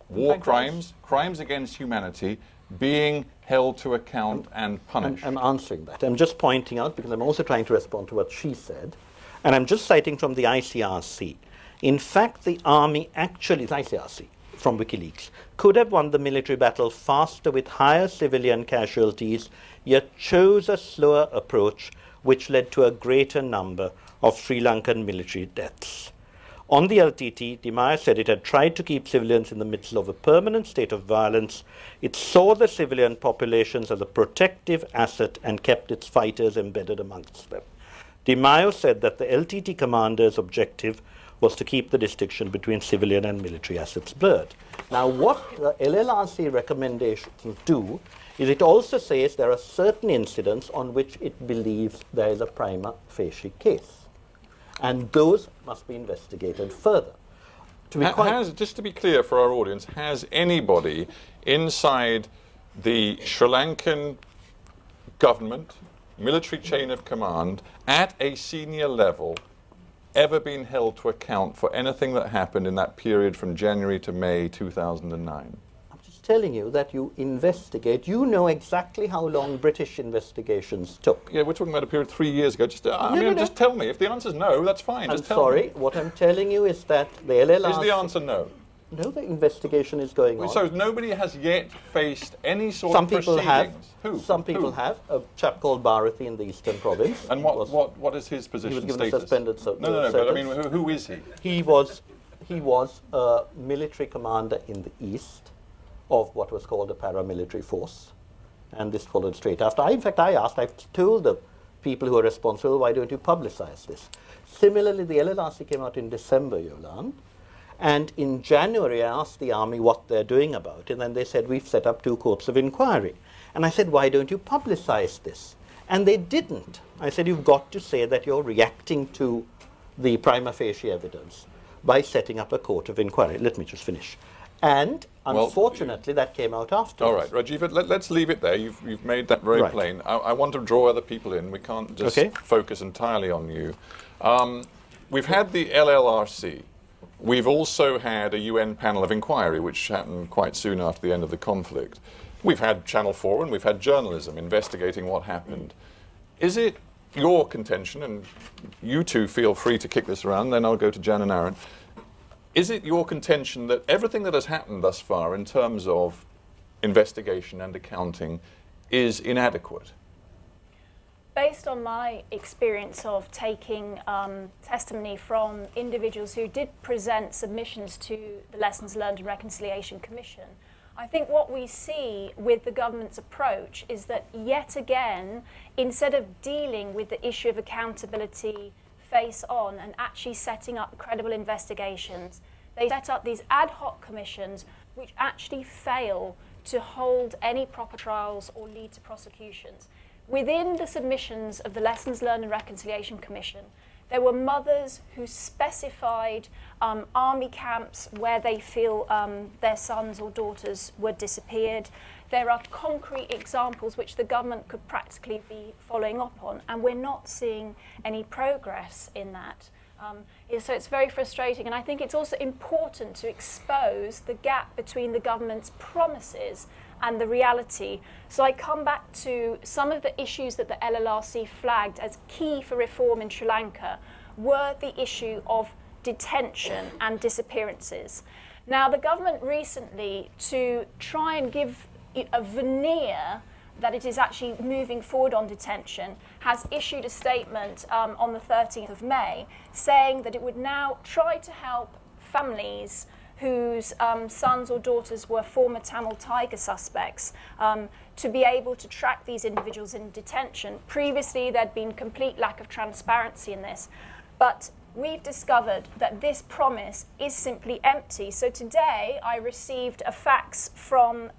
war crimes, crimes against humanity, being held to account and punished. I'm answering that. I'm just pointing out, because I'm also trying to respond to what she said, and I'm just citing from the ICRC. In fact, the army actually, the ICRC, from WikiLeaks, could have won the military battle faster with higher civilian casualties, yet chose a slower approach, which led to a greater number of Sri Lankan military deaths. On the LTT, Dimaya said it had tried to keep civilians in the midst of a permanent state of violence. It saw the civilian populations as a protective asset and kept its fighters embedded amongst them. Dimaya said that the LTT commander's objective was to keep the distinction between civilian and military assets blurred. Now, what the LLRC recommendations do is it also says there are certain incidents on which it believes there is a prima facie case. And those must be investigated further. Just to be clear for our audience, has anybody inside the Sri Lankan government, military chain of command, at a senior level, ever been held to account for anything that happened in that period from January to May 2009? I'm just telling you that you investigate. You know exactly how long British investigations took. Yeah, we're talking about a period 3 years ago. Just, just tell me. If the answer's no, that's fine. Just tell me. What I'm telling you is that the LLRC... Is the answer no? No, the investigation is going on. So nobody has yet faced any sort of proceedings? Some people have. Who? Some people have. A chap called Bharathi in the Eastern Province. And what is his position? He was given status? a suspended sentence. No, but I mean, who is he? He was a military commander in the East of what was called a paramilitary force. And this followed straight after. I told the people who are responsible, why don't you publicize this? Similarly, the LLRC came out in December, Yolan. And in January, I asked the army what they're doing about it, and then they said, we've set up 2 courts of inquiry. And I said, why don't you publicize this? And they didn't. I said, you've got to say that you're reacting to the prima facie evidence by setting up a court of inquiry. Let me just finish. And unfortunately, that came out afterwards. All right, Rajiv, let's leave it there. You've made that very plain. I want to draw other people in. We can't just focus entirely on you. We've had the LLRC We've also had a UN panel of inquiry, which happened quite soon after the end of the conflict. We've had Channel 4 and we've had journalism investigating what happened. Is it your contention, and you two feel free to kick this around, then I'll go to Jan and Aaron. Is it your contention that everything that has happened thus far in terms of investigation and accounting is inadequate? Based on my experience of taking testimony from individuals who did present submissions to the Lessons Learned and Reconciliation Commission, I think what we see with the government's approach is that yet again, instead of dealing with the issue of accountability face on and actually setting up credible investigations, they set up these ad hoc commissions which actually fail to hold any proper trials or lead to prosecutions. Within the submissions of the Lessons Learned and Reconciliation Commission, there were mothers who specified army camps where they feel their sons or daughters were disappeared. There are concrete examples which the government could practically be following up on, and we're not seeing any progress in that. So it's very frustrating, and I think it's also important to expose the gap between the government's promises and the reality. So I come back to some of the issues that the LLRC flagged as key for reform in Sri Lanka were the issue of detention and disappearances. Now, the government recently, to try and give a veneer that it is actually moving forward on detention, has issued a statement on the 13th of May saying that it would now try to help families whose sons or daughters were former Tamil Tiger suspects to be able to track these individuals in detention. Previously, there'd been complete lack of transparency in this, but we've discovered that this promise is simply empty. So today, I received a fax from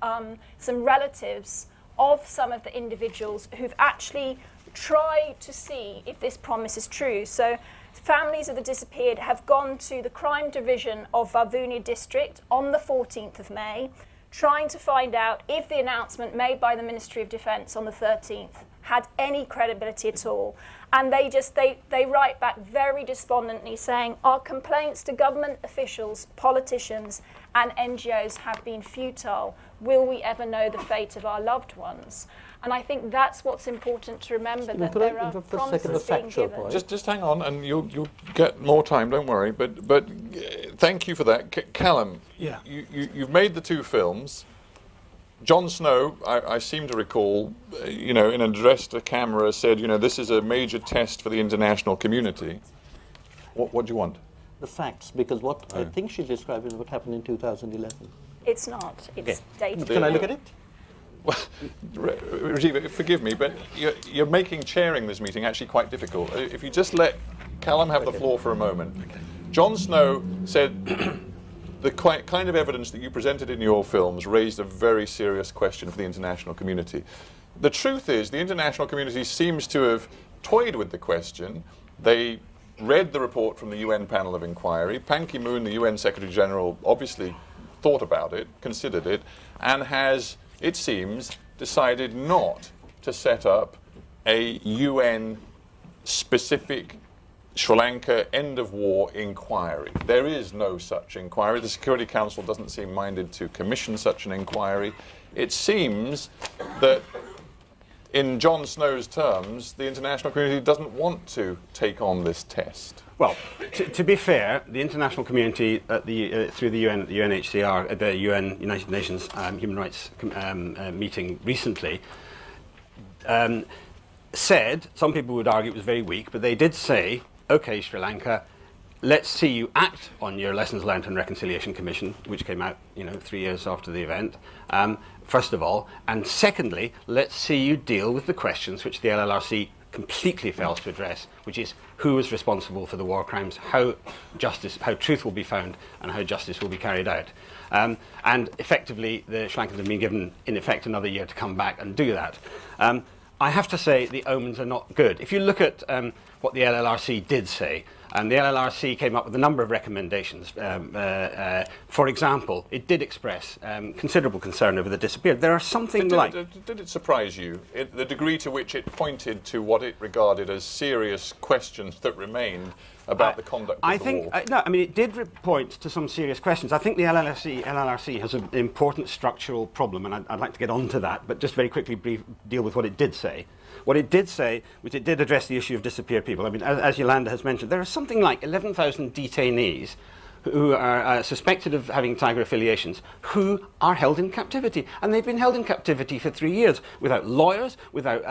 some relatives of some of the individuals who've actually tried to see if this promise is true. So families of the disappeared have gone to the crime division of Vavuni district on the 14th of May, trying to find out if the announcement made by the Ministry of Defence on the 13th had any credibility at all. And they write back very despondently saying, our complaints to government officials, politicians and NGOs have been futile. Will we ever know the fate of our loved ones? And I think that's what's important to remember, that there are promises being given. Just hang on, and you'll get more time, don't worry. But thank you for that. Callum, you've made the two films. Jon Snow, I seem to recall, in an address to camera, said, this is a major test for the international community. What do you want? The facts, because what I think she's describing is what happened in 2011. It's not. It's dated. Can I look at it? Well, Rajiv, forgive me, but you're making chairing this meeting actually quite difficult. If you just let Callum have the floor for a moment. Jon Snow said the kind of evidence that you presented in your films raised a very serious question for the international community. The truth is, the international community seems to have toyed with the question. They read the report from the UN panel of inquiry. Ban Ki-moon, the UN Secretary General, obviously thought about it, considered it, and has, it seems, decided not to set up a UN-specific Sri Lanka end-of-war inquiry. There is no such inquiry. The Security Council doesn't seem minded to commission such an inquiry. It seems that, in Jon Snow's terms, the international community doesn't want to take on this test. Well, to be fair, the international community through the UN, the UNHCR, the UN, United Nations Human Rights meeting recently, said, some people would argue it was very weak, but they did say, okay, Sri Lanka, let's see you act on your Lessons Learned and Reconciliation Commission, which came out 3 years after the event, first of all, and secondly, let's see you deal with the questions which the LLRC completely fails to address, which is who is responsible for the war crimes, how truth will be found, and how justice will be carried out. And effectively, the Sri Lankans have been given, in effect, another year to come back and do that. I have to say the omens are not good. If you look at what the LLRC did say. And the LLRC came up with a number of recommendations. For example, it did express considerable concern over the disappeared. There are something like... Did it surprise you, the degree to which it pointed to what it regarded as serious questions that remained about the conduct of the war? No, I mean, it did point to some serious questions. I think the LLRC has an important structural problem, and I'd like to get on to that, but just very quickly deal with what it did say. What it did say was it did address the issue of disappeared people. I mean, as Yolanda has mentioned, there are something like 11,000 detainees who are suspected of having Tiger affiliations, who are held in captivity. And they've been held in captivity for 3 years, without lawyers, without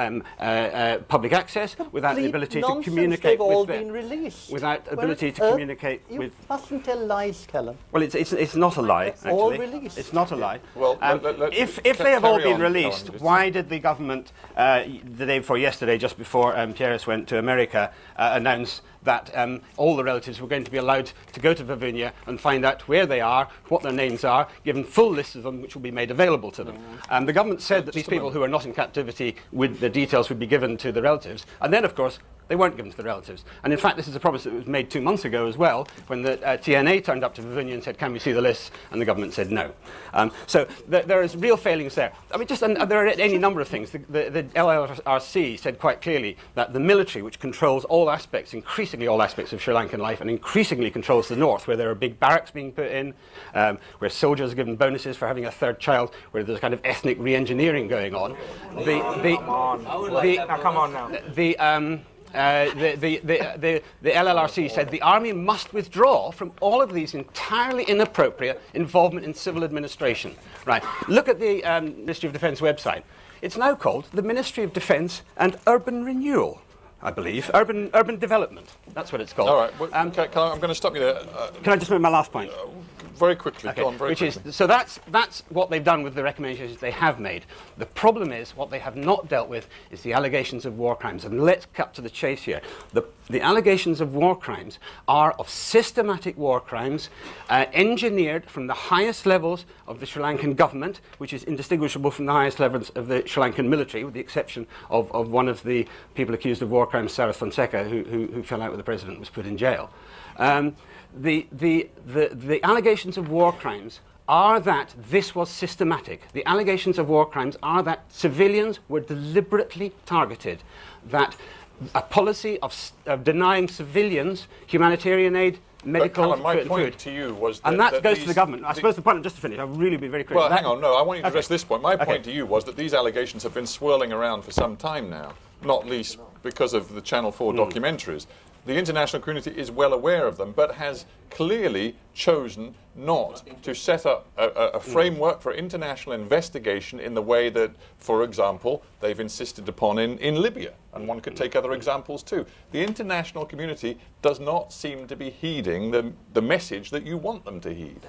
public access, without the ability to communicate they've all with been released. without ability to communicate you with... You mustn't tell lies, Callum. Well, it's not a lie, actually. All released. It's not a lie. Well, if they have all been released, why did the government, the day before yesterday, just before Pierres went to America, announce that all the relatives were going to be allowed to go to Virginia and find out where they are, what their names are, given full lists of them which will be made available to them. The government said that these people who are not in captivity, the details would be given to the relatives. And then, of course, they weren't given to the relatives. And in fact, this is a promise that was made 2 months ago as well, when the TNA turned up to Virginia and said, can we see the lists? And the government said no. So there is real failings there. I mean, there are any number of things. The LLRC said quite clearly that the military, which controls all aspects, increasingly all aspects of Sri Lankan life, and increasingly controls the north, where there are big barracks being put in, where soldiers are given bonuses for having a third child, where there's a kind of ethnic re-engineering going on. Come on now. The LLRC said the army must withdraw from all of these entirely inappropriate involvement in civil administration. Right. Look at the Ministry of Defence website. It's now called the Ministry of Defence and Urban Renewal, I believe. Urban Development. That's what it's called. All right. Well, I'm going to stop you there. Can I just make my last point? Very quickly. Okay. Go on, very quickly. So that's what they've done with the recommendations they have made. The problem is, what they have not dealt with is the allegations of war crimes. And let's cut to the chase here. The allegations of war crimes are of systematic war crimes engineered from the highest levels of the Sri Lankan government, which is indistinguishable from the highest levels of the Sri Lankan military, with the exception of one of the people accused of war crimes, Sarah Fonseca, who fell out with the president and was put in jail. The allegations of war crimes are that this was systematic. The allegations of war crimes are that civilians were deliberately targeted, that a policy of denying civilians humanitarian aid, medical Callum, my food. point to you was that... And that goes to the government. I suppose the point, just to finish, I'll really be very clear. Well, hang on, no, I want you to address this point. My point to you was that these allegations have been swirling around for some time now, not least because of the Channel 4 documentaries. The international community is well aware of them, but has clearly chosen not to set up a framework for international investigation in the way that, for example, they've insisted upon in Libya. And one could take other examples too. The international community does not seem to be heeding the message that you want them to heed.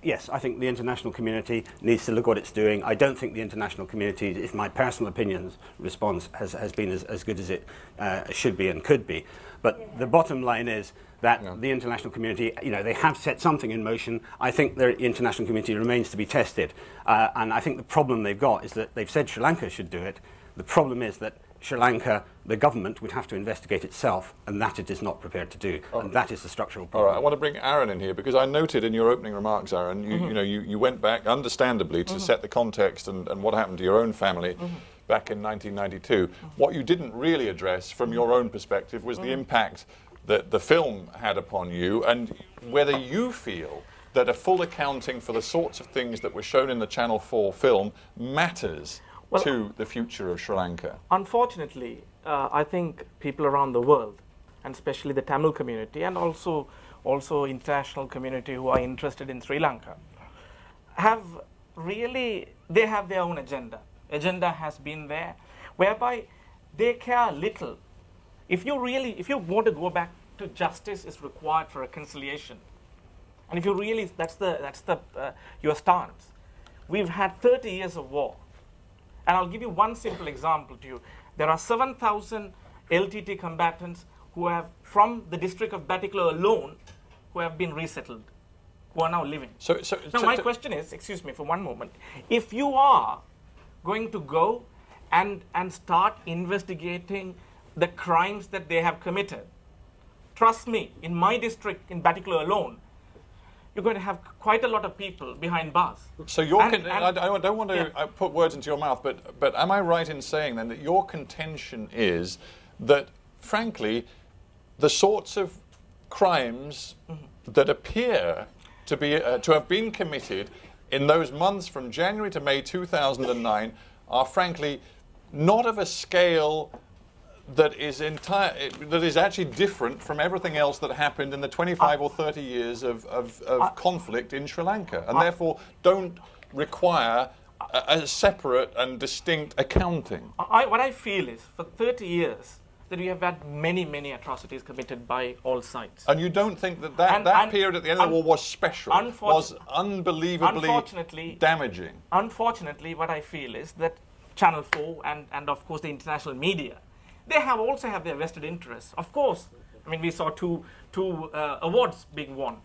Yes, I think the international community needs to look what it's doing. I don't think the international community, if my personal opinion's response has been as good as it should be and could be. But the bottom line is that the international community, they have set something in motion. I think the international community remains to be tested. And I think the problem they've got is that they've said Sri Lanka should do it. The problem is that Sri Lanka, the government, would have to investigate itself, and that it is not prepared to do. And that is the structural problem. All right, I want to bring Aaron in here, because I noted in your opening remarks, Aaron, you went back, understandably, to set the context and what happened to your own family back in 1992. What you didn't really address from your own perspective was the impact that the film had upon you, and whether you feel that a full accounting for the sorts of things that were shown in the Channel 4 film matters to the future of Sri Lanka. Unfortunately, I think people around the world, and especially the Tamil community, and also international community who are interested in Sri Lanka, they have their own agenda. Agenda has been there, whereby they care little. If you want to go back to justice is required for reconciliation, and if you really, that's your stance. We've had 30 years of war. And I'll give you one simple example to you. There are 7,000 LTT combatants who have, from the district of Batticaloa alone, who have been resettled, who are now living. Now my question is, excuse me for one moment, if you are going to go and start investigating the crimes that they have committed, trust me, in my district, in Batticaloa alone, you're going to have quite a lot of people behind bars. So I don't want to put words into your mouth, but am I right in saying then that your contention is that, frankly, the sorts of crimes that appear to be to have been committed in those months from January to May 2009 are, frankly, not of a scale that is actually different from everything else that happened in the 25 or 30 years of conflict in Sri Lanka, and therefore don't require a separate and distinct accounting? What I feel is, for 30 years, that we have had many, many atrocities committed by all sides. And you don't think that that period at the end of the war was special, was unbelievably damaging? Unfortunately, what I feel is that Channel 4 and of course the international media, they also have their vested interests. Of course, I mean, we saw two awards being won.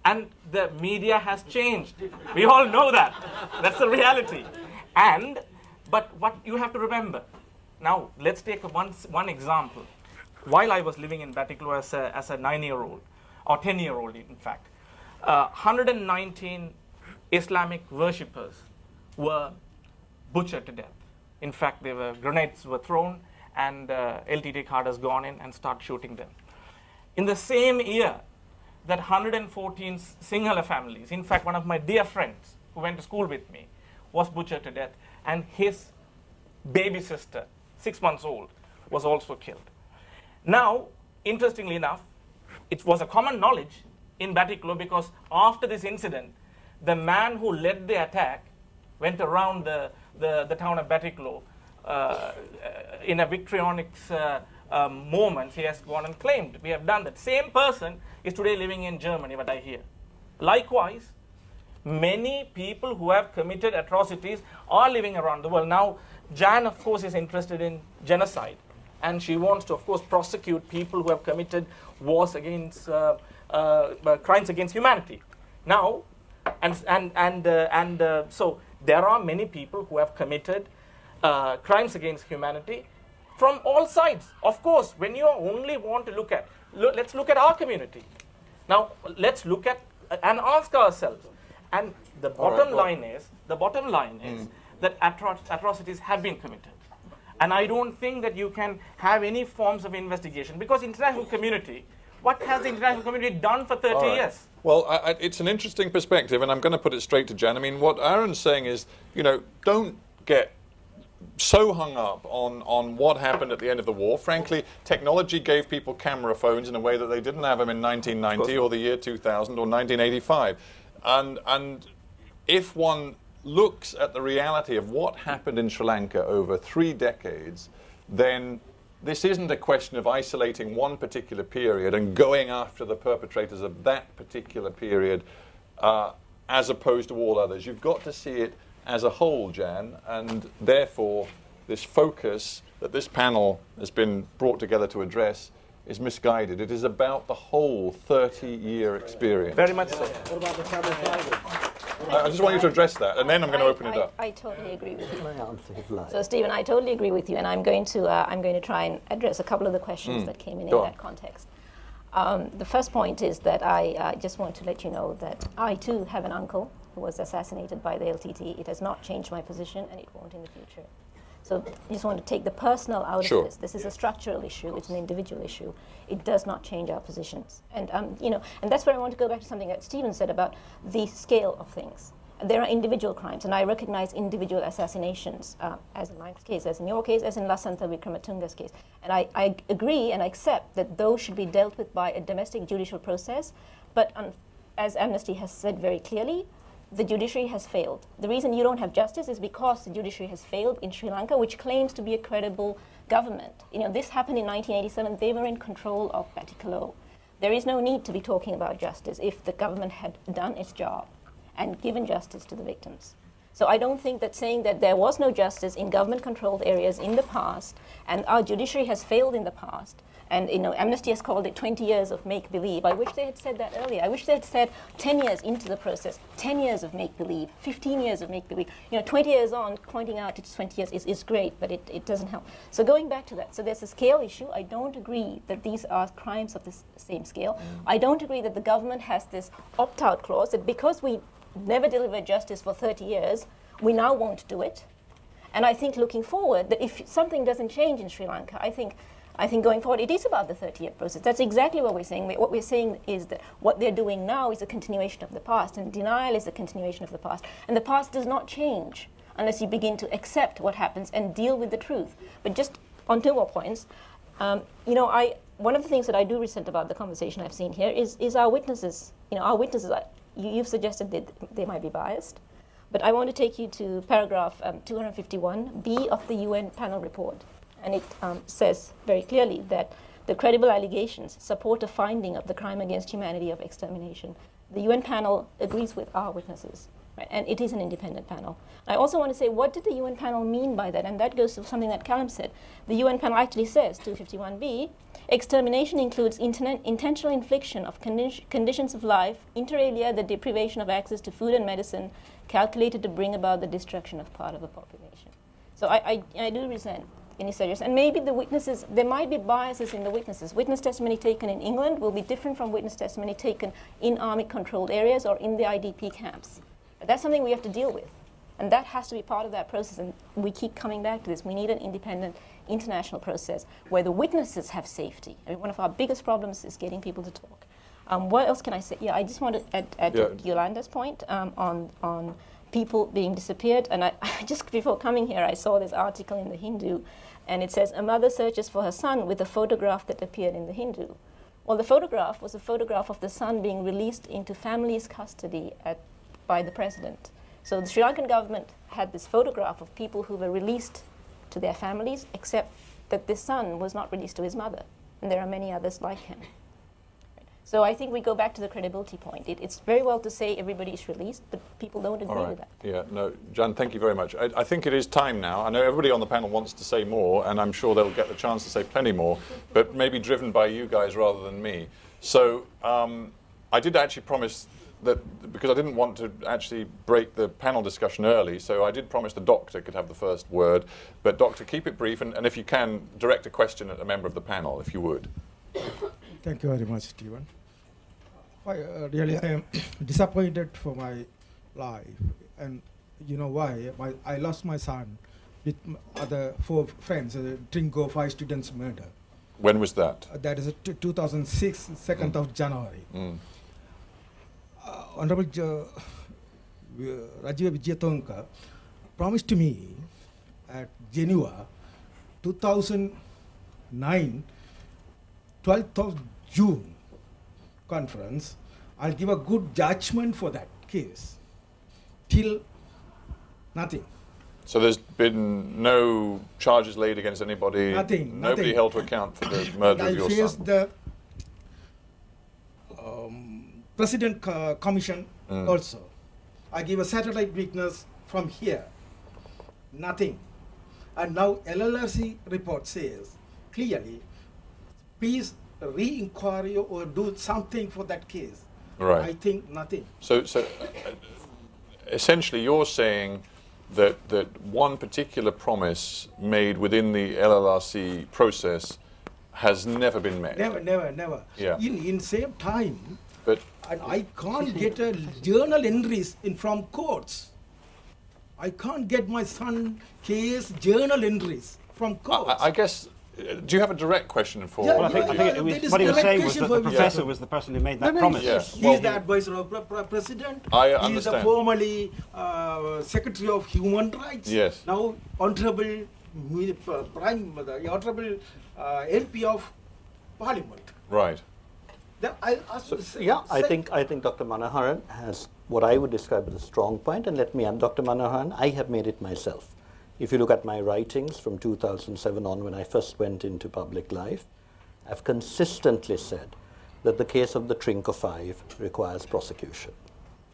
And the media has changed. We all know that. That's the reality. But what you have to remember, now let's take one example. While I was living in Batticaloa as a 9-year-old, or 10-year-old in fact, 119 Islamic worshippers were butchered to death. In fact, grenades were thrown, and LTT cadres gone in and start shooting them. In the same year, that 114 Sinhala families, in fact, one of my dear friends who went to school with me, was butchered to death, and his baby sister, 6 months old, was also killed. Now, interestingly enough, it was a common knowledge in Batticaloa, because after this incident, the man who led the attack went around the town of Batticaloa in a victorionics moment. He has gone and claimed, we have done that. Same person is today living in Germany, what I hear. Likewise, many people who have committed atrocities are living around the world. Now, Jan, of course, is interested in genocide, and she wants to, of course, prosecute people who have committed wars against, crimes against humanity. Now, so there are many people who have committed crimes against humanity from all sides. Of course, when you only want to let's look at our community. Now, let's look at and ask ourselves. And the bottom line is that atrocities have been committed. And I don't think that you can have any forms of investigation, because international community, what has the international community done for 30 years? Well, it's an interesting perspective, and I'm going to put it straight to Jan. I mean, what Aaron's saying is, don't get so hung up on what happened at the end of the war. Frankly, technology gave people camera phones in a way that they didn't have them in 1990 or the year 2000 or 1985. And if one looks at the reality of what happened in Sri Lanka over 3 decades, then this isn't a question of isolating one particular period and going after the perpetrators of that particular period as opposed to all others. You've got to see it as a whole, Jan, and therefore this focus that this panel has been brought together to address is misguided. It is about the whole 30-year experience. Very much so. What about the Tamil Tigers? I just want you to address that, and then I'm going to open it up. I totally agree with you. Can I answer his line? So, Stephen, I totally agree with you, and I'm going to try and address a couple of the questions that came in that context. The first point is that I just want to let you know that I too have an uncle who was assassinated by the LTT. It has not changed my position, and it won't in the future. So I just want to take the personal out of this. This is a structural issue. It's an individual issue. It does not change our positions. And and that's where I want to go back to something that Stephen said about the scale of things. There are individual crimes, and I recognize individual assassinations, as in my case, as in your case, as in Lasantha Wickramatunga's case. And I agree and accept that those should be dealt with by a domestic judicial process. But as Amnesty has said very clearly, the judiciary has failed. The reason you don't have justice is because the judiciary has failed in Sri Lanka, which claims to be a credible government. This happened in 1987. They were in control of Batticaloa. There is no need to be talking about justice if the government had done its job and given justice to the victims. So I don't think that saying that there was no justice in government-controlled areas in the past, and our judiciary has failed in the past, and Amnesty has called it 20 years of make-believe. I wish they had said that earlier. I wish they had said 10 years into the process, 10 years of make-believe, 15 years of make-believe. 20 years on, pointing out it's 20 years is great, but it doesn't help. So going back to that, so there's a scale issue. I don't agree that these are crimes of the same scale. I don't agree that the government has this opt-out clause that because we never delivered justice for 30 years, we now won't do it. And I think looking forward, that if something doesn't change in Sri Lanka, I think going forward, it is about the 30-year process. That's exactly what we're saying. What we're saying is that what they're doing now is a continuation of the past, and denial is a continuation of the past. And the past does not change unless you begin to accept what happens and deal with the truth. But just on two more points, one of the things that I do resent about the conversation I've seen here is our witnesses. Our witnesses, you've suggested that they might be biased. But I want to take you to paragraph 251B of the UN panel report. And it says very clearly that the credible allegations support a finding of the crime against humanity of extermination. The UN panel agrees with our witnesses, right? And it is an independent panel. I also want to say, what did the UN panel mean by that? And that goes to something that Callum said. The UN panel actually says, 251B, extermination includes intentional infliction of conditions of life, inter alia the deprivation of access to food and medicine, calculated to bring about the destruction of part of a population. So I do resent any suggestion. And maybe the witnesses, there might be biases in the witnesses. Witness testimony taken in England will be different from witness testimony taken in army-controlled areas or in the IDP camps. But that's something we have to deal with. And that has to be part of that process. And we keep coming back to this. We need an independent international process where the witnesses have safety. I mean, one of our biggest problems is getting people to talk. What else can I say? Yeah, I just want to add to Yolanda's point on people being disappeared. And I just before coming here, I saw this article in the Hindu, and it says, a mother searches for her son with a photograph that appeared in the Hindu. Well, the photograph was a photograph of the son being released into family's custody by the president. So the Sri Lankan government had this photograph of people who were released to their families, except that this son was not released to his mother. And there are many others like him. So I think we go back to the credibility point. It's very well to say everybody is released, but people don't agree with that. Yeah, no, Jan, thank you very much. I think it is time now. I know everybody on the panel wants to say more, and I'm sure they'll get the chance to say plenty more, but maybe driven by you guys rather than me. So I did actually promise that, because I didn't want to actually break the panel discussion early, so I did promise the doctor could have the first word. But doctor, keep it brief, and if you can, direct a question at a member of the panel, if you would. Thank you very much, Stephen. Really, I am disappointed for my life, and you know why? I lost my son with other 4 friends, Trinco 5 students murder. When was that? That is 2006, 2nd of January. Honorable Rajiv Vijayatonka promised me at Geneva 2009, 12th of June conference, I'll give a good judgment for that case. Till nothing. So there's been no charges laid against anybody? Nothing. Nobody held to account for the murder of your son? I faced the President Commission also. I give a satellite witness from here. Nothing. And now LLRC report says clearly, please re-inquiry or do something for that case. Right. I think nothing. So essentially you're saying that one particular promise made within the LLRC process has never been met? Never. Yeah. In same time, but and I can't get a journal entries from courts. I can't get my son case journal entries from courts. I guess, do you have a direct question for? Yeah, Well, I think it was, what he was saying was that the professor was the person who made that promise. Yes. He is the advisor of President. I He is understand. the formerly Secretary of Human Rights. Yes. Now Honorable Honorable LP of Parliament. Right. Then I'll ask I think Dr. Manoharan has what I would describe as a strong point, and let me add, Dr. Manoharan, I have made it myself. If you look at my writings from 2007 on, when I first went into public life, I've consistently said that the case of the Trinco 5 requires prosecution.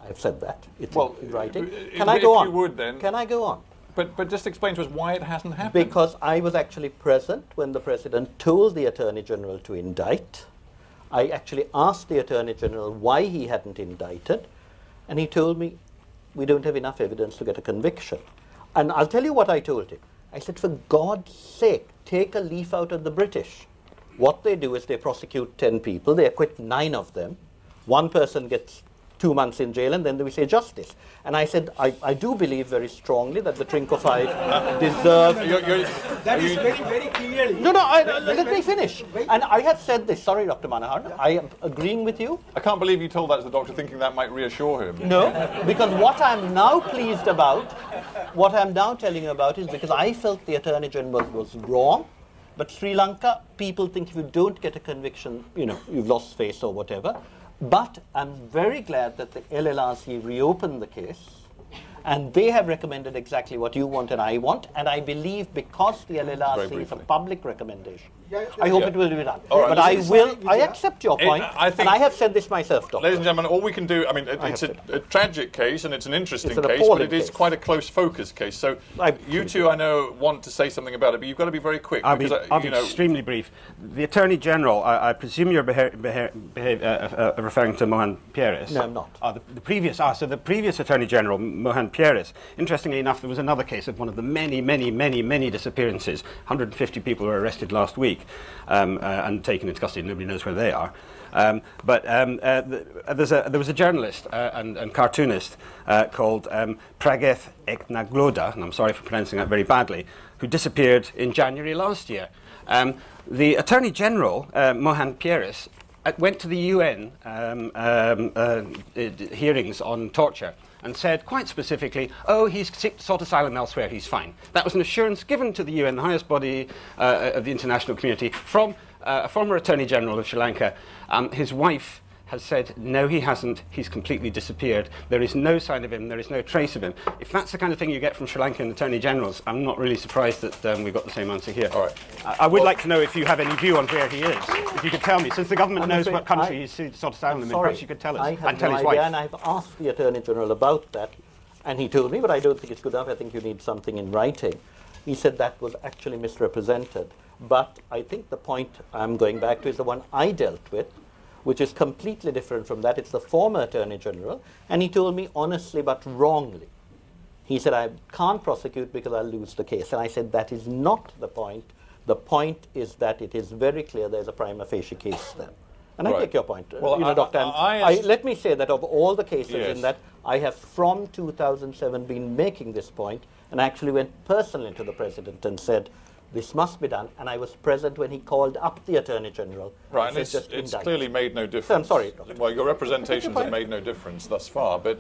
I've said that. It's Well, in writing. if Can I go on? you would, then. Can I go on? But just explain to us why it hasn't happened. Because I was actually present when the President told the Attorney General to indict. I actually asked the Attorney General why he hadn't indicted, and he told me, we don't have enough evidence to get a conviction. And I'll tell you what I told him. I said, for God's sake, take a leaf out of the British. What they do is they prosecute 10 people, they acquit 9 of them. One person gets 2 months in jail, and then we say justice. And I said, I do believe very strongly that the Trincophile deserves... That is very, very clearly. No, let me finish. And I have said this, sorry, Dr. Manohar, I am agreeing with you. I can't believe you told that to the doctor thinking that might reassure him. No, because what I'm now pleased about, what I'm now telling you about is because I felt the Attorney General was wrong, but Sri Lanka, people think if you don't get a conviction, you know, you've lost face or whatever. But I'm very glad that the LLRC reopened the case, and they have recommended exactly what you want and I want, and I believe because the LLRC is a public recommendation, I hope it will be done. All right, but I accept your point, and I have said this myself, Doctor. Ladies and gentlemen, all we can do, I mean, it's a tragic case and it's an interesting It's an case, but appalling it is case. quite a close focus case. So you two, I know, want to say something about it, but you've got to be very quick. I'll be you know, extremely brief. The Attorney General, I presume you're referring to Mohan Pieris. No, I'm not. The previous Attorney General, Mohan Pieris. Interestingly enough, there was another case of one of the many disappearances. 150 people were arrested last week and taken into custody. Nobody knows where they are. There was a journalist and cartoonist called Prageth Eknagloda, and I'm sorry for pronouncing that very badly, who disappeared in January last year. The Attorney General, Mohan Pieris, went to the UN hearings on torture and said quite specifically, oh, he's sought asylum elsewhere, he's fine. That was an assurance given to the UN, the highest body of the international community, from a former Attorney General of Sri Lanka. His wife has said, no, he hasn't, he's completely disappeared. There is no sign of him, there is no trace of him. If that's the kind of thing you get from Sri Lankan Attorney Generals, I'm not really surprised that we've got the same answer here. All right. I would like to know if you have any view on where he is. If you could tell me, since the government knows what country he's sought asylum in, perhaps you could tell us. I have and tell no his idea, wife. and I've asked the Attorney General about that, and he told me, but I don't think it's good enough. I think you need something in writing. He said that was actually misrepresented. But I think the point I'm going back to is the one I dealt with, which is completely different from that. It's the former Attorney General, and he told me honestly but wrongly. He said, I can't prosecute because I'll lose the case. And I said, that is not the point. The point is that it is very clear there's a prima facie case there. And I take your point, Well, you know, Doctor. Let me say that of all the cases Yes. in that, I have from 2007 been making this point, and I actually went personally to the President and said, this must be done, and I was present when he called up the Attorney General. Right, and said, it's clearly made no difference. I'm sorry, Doctor. Well, your representations have made no difference thus far, but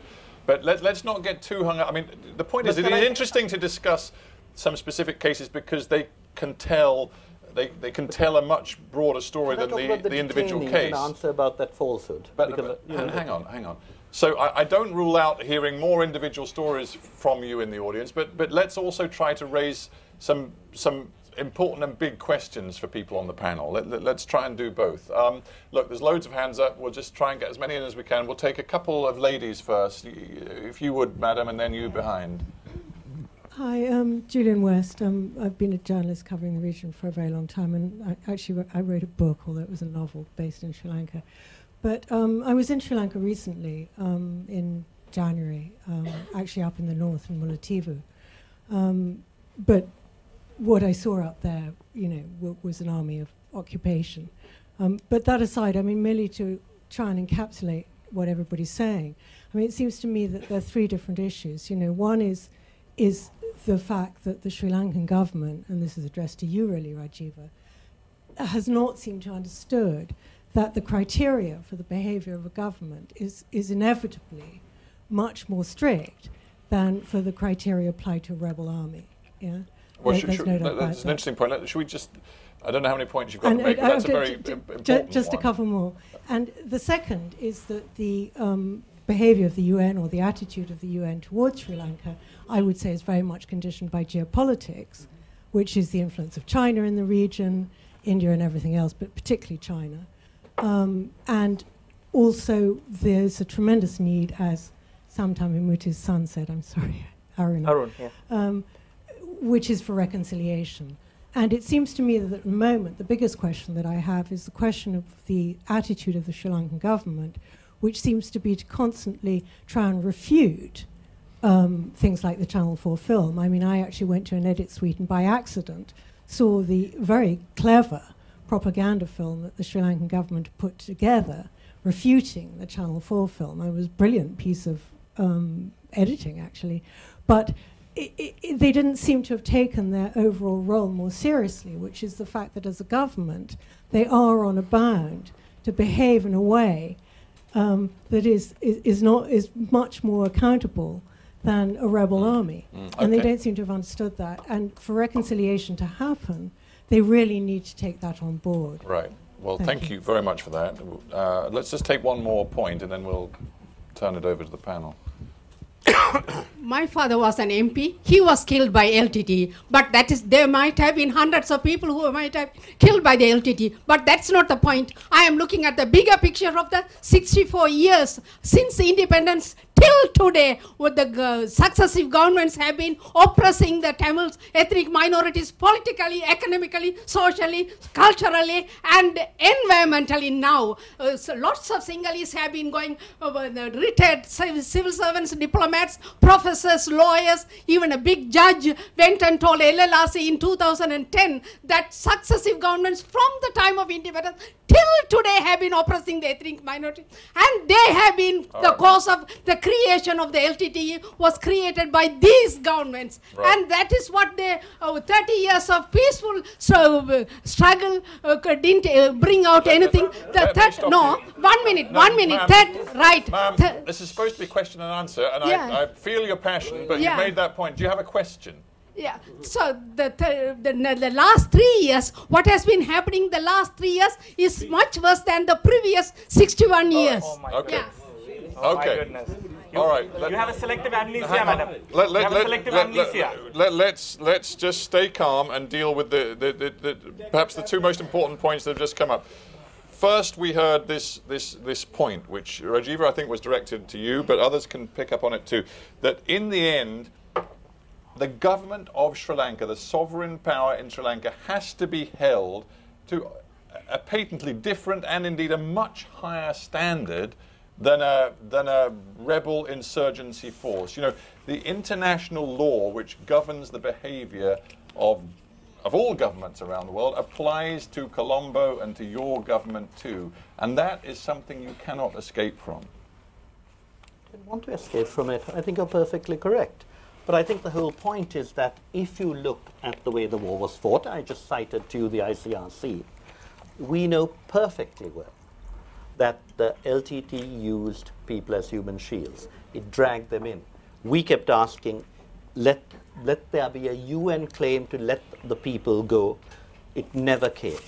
let's not get too hung up. I mean, the point is, it is interesting to discuss some specific cases because they can tell they can tell a much broader story than the individual case. An answer about that falsehood. But hang on. So I don't rule out hearing more individual stories from you in the audience, but let's also try to raise some important and big questions for people on the panel. Let's try and do both. Look, there's loads of hands up. We'll just try and get as many in as we can. We'll take a couple of ladies first, if you would, madam, and then you behind. Hi, I'm Julian West. I've been a journalist covering the region for a very long time, and I wrote a book, although it was a novel based in Sri Lanka. But I was in Sri Lanka recently in January, actually up in the north in Mullaitivu. But what I saw up there, you know, was an army of occupation. But that aside, I mean, merely to try and encapsulate what everybody's saying, I mean, it seems to me that there are 3 different issues. You know, one is the fact that the Sri Lankan government, and this is addressed to you really, Rajiva, has not seemed to understood that the criteria for the behavior of a government is inevitably much more strict than for the criteria applied to a rebel army. Yeah? Well, There's no doubt about that's an that. interesting point. Should we just, I don't know how many points you've got to make, but that's a very important just one. a couple more. And the second is that the behavior of the UN, or the attitude of the UN towards Sri Lanka, I would say is very much conditioned by geopolitics, which is the influence of China in the region, India and everything else, but particularly China. And also there's a tremendous need, as Sam Tamimutu's son said, I'm sorry, Arun. Arun, yeah. Which is for reconciliation. And it seems to me that at the moment, the biggest question that I have is the question of the attitude of the Sri Lankan government, which seems to be to constantly try and refute things like the Channel 4 film. I mean, I actually went to an edit suite and by accident saw the very clever propaganda film that the Sri Lankan government put together refuting the Channel 4 film. It was a brilliant piece of editing, actually. But they didn't seem to have taken their overall role more seriously, which is the fact that as a government, they are on a bound to behave in a way that is much more accountable than a rebel army. And they don't seem to have understood that. And for reconciliation to happen, they really need to take that on board. Right. Well, thank you very much for that. Let's just take one more point and then we'll turn it over to the panel. My father was an MP. He was killed by LTT. But that is, there might have been hundreds of people who might have killed by the LTT. But that's not the point. I am looking at the bigger picture of the 64 years since independence till today, what the successive governments have been oppressing the Tamils, ethnic minorities, politically, economically, socially, culturally, and environmentally now. So lots of Sinhalese have been going, retired civil servants, diplomats, professors, lawyers, even a big judge went and told LLRC in 2010 that successive governments from the time of independence till today have been oppressing the ethnic minority, and they have been the cause of the creation of the LTTE was created by these governments. Right. And that is what they 30 years of peaceful struggle didn't bring out anything. No, 1 minute, no, 1 minute. Right. This is supposed to be question and answer, and yeah. I feel your passion, but you made that point. Do you have a question? Yeah, so the last 3 years, what has been happening the last 3 years is much worse than the previous 61 years. Oh my okay. goodness. Oh okay. My goodness. All right. You have a selective amnesia, madam. Let's just stay calm and deal with the perhaps the two most important points that have just come up. First, we heard this point, which Rajiva I think was directed to you, but others can pick up on it too. That in the end, the government of Sri Lanka, the sovereign power in Sri Lanka, has to be held to a patently different and indeed a much higher standard than a rebel insurgency force. You know, the international law which governs the behavior of all governments around the world applies to Colombo and to your government too. And that is something you cannot escape from. I don't want to escape from it. I think you're perfectly correct. But I think the whole point is that if you look at the way the war was fought, I just cited to you the ICRC, we know perfectly well that the LTT used people as human shields. It dragged them in. We kept asking, let there be a UN claim to let the people go. It never came.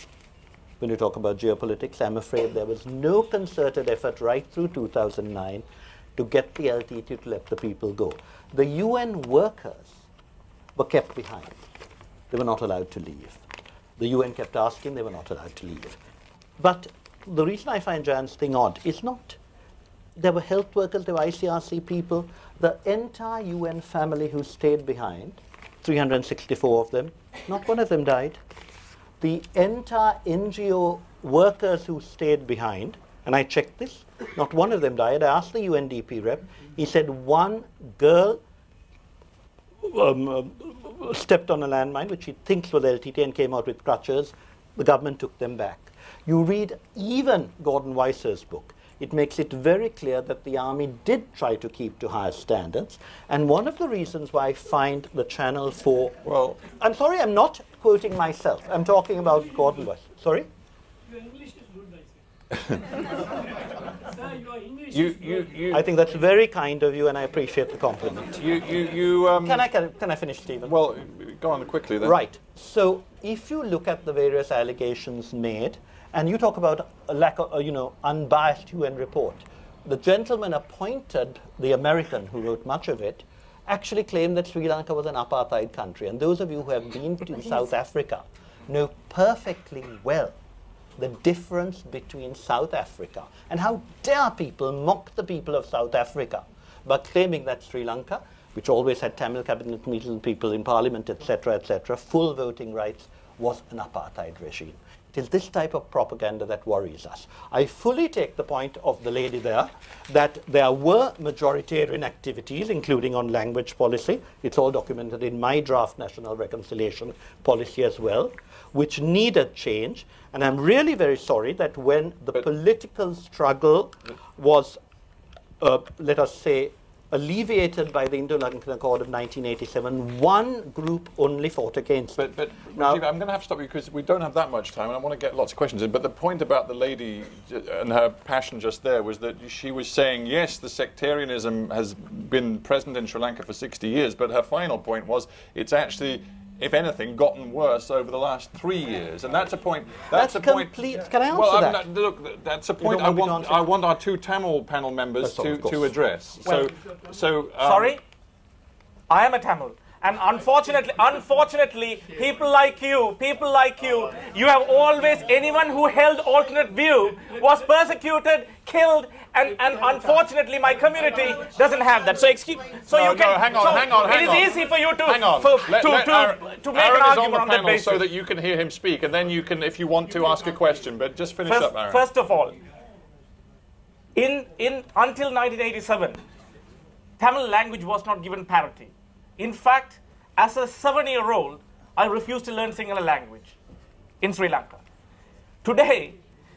When you talk about geopolitics, I'm afraid there was no concerted effort right through 2009 to get the LTT to let the people go. The UN workers were kept behind. They were not allowed to leave. The UN kept asking, they were not allowed to leave. But the reason I find Jan's thing odd is not, there were health workers, there were ICRC people, the entire UN family who stayed behind, 364 of them, not one of them died. The entire NGO workers who stayed behind, and I checked this, not one of them died. I asked the UNDP rep, he said one girl stepped on a landmine, which he thinks was LTT, and came out with crutches. The government took them back. You read even Gordon Weisser's book, it makes it very clear that the army did try to keep to higher standards. And one of the reasons why I find the Channel 4... Well, I'm sorry, I'm not quoting myself. I'm talking about Gordon Weisser. Sorry? Your English is good, I say. Sir, your English is good. I think that's very kind of you, and I appreciate the compliment. Can I finish, Stephen? Well, go on quickly then. Right. So if you look at the various allegations made, and you talk about a lack of, unbiased UN report, the gentleman appointed, the American who wrote much of it, actually claimed that Sri Lanka was an apartheid country. And those of you who have been to South Africa know perfectly well the difference between South Africa and how dare people mock the people of South Africa by claiming that Sri Lanka, which always had Tamil cabinet meetings, people in parliament, etc., full voting rights, was an apartheid regime. It is this type of propaganda that worries us. I fully take the point of the lady there, that there were majoritarian activities, including on language policy. It's all documented in my draft national reconciliation policy as well, which needed change. And I'm really very sorry that when the political struggle was, let us say, alleviated by the Indo-Lankan Accord of 1987, one group only fought against it. But now, Rajiv, I'm going to have to stop you because we don't have that much time and I want to get lots of questions in. But the point about the lady and her passion just there was that she was saying, yes, the sectarianism has been present in Sri Lanka for 60 years, but her final point was it's actually, if anything, gotten worse over the last 3 years, and that's a point. That's a point. Can I answer that? Look, that's a point I want our two Tamil panel members to address. Well, sorry, I am a Tamil, and unfortunately, people like you, you have always, anyone who held alternate view was persecuted, killed, and unfortunately my community doesn't have that. So hang on. It is easy for you to hang on. to make an argument on that basis. So that you can hear him speak, and then you can, if you want to, ask a question. But just finish up, Aaron. First of all, until 1987, Tamil language was not given parity. In fact, as a 7-year-old, I refused to learn Sinhala language in Sri Lanka. Today,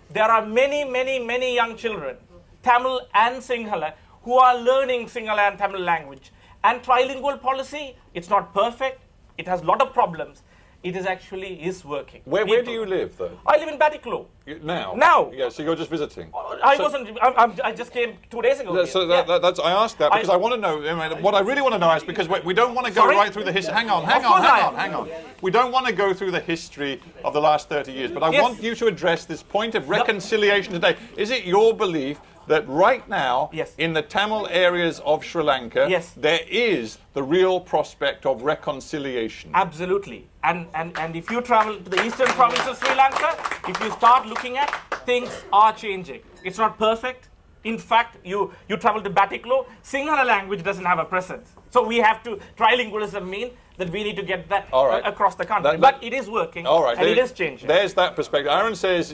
there are many young children, Tamil and Sinhala, who are learning Sinhala and Tamil language. And trilingual policy, it's not perfect. It has a lot of problems. It is working. Where do you live, though? I live in Batiklo. Now? Now. Yeah, so you're just visiting. I just came 2 days ago. I asked that because I want to know, what I really want to know is because we don't want to go right through the history. Hang on. We don't want to go through the history of the last 30 years, but I want you to address this point of reconciliation today. Is it your belief that right now, in the Tamil areas of Sri Lanka, there is the real prospect of reconciliation? Absolutely. And if you travel to the eastern province of Sri Lanka, if you start looking at, things are changing. It's not perfect. In fact, you travel to Batiklo, Sinhala language doesn't have a presence. So we have to, trilingualism mean that we need to get that across the country. But it is working, and it is changing. There's that perspective. Aaron says,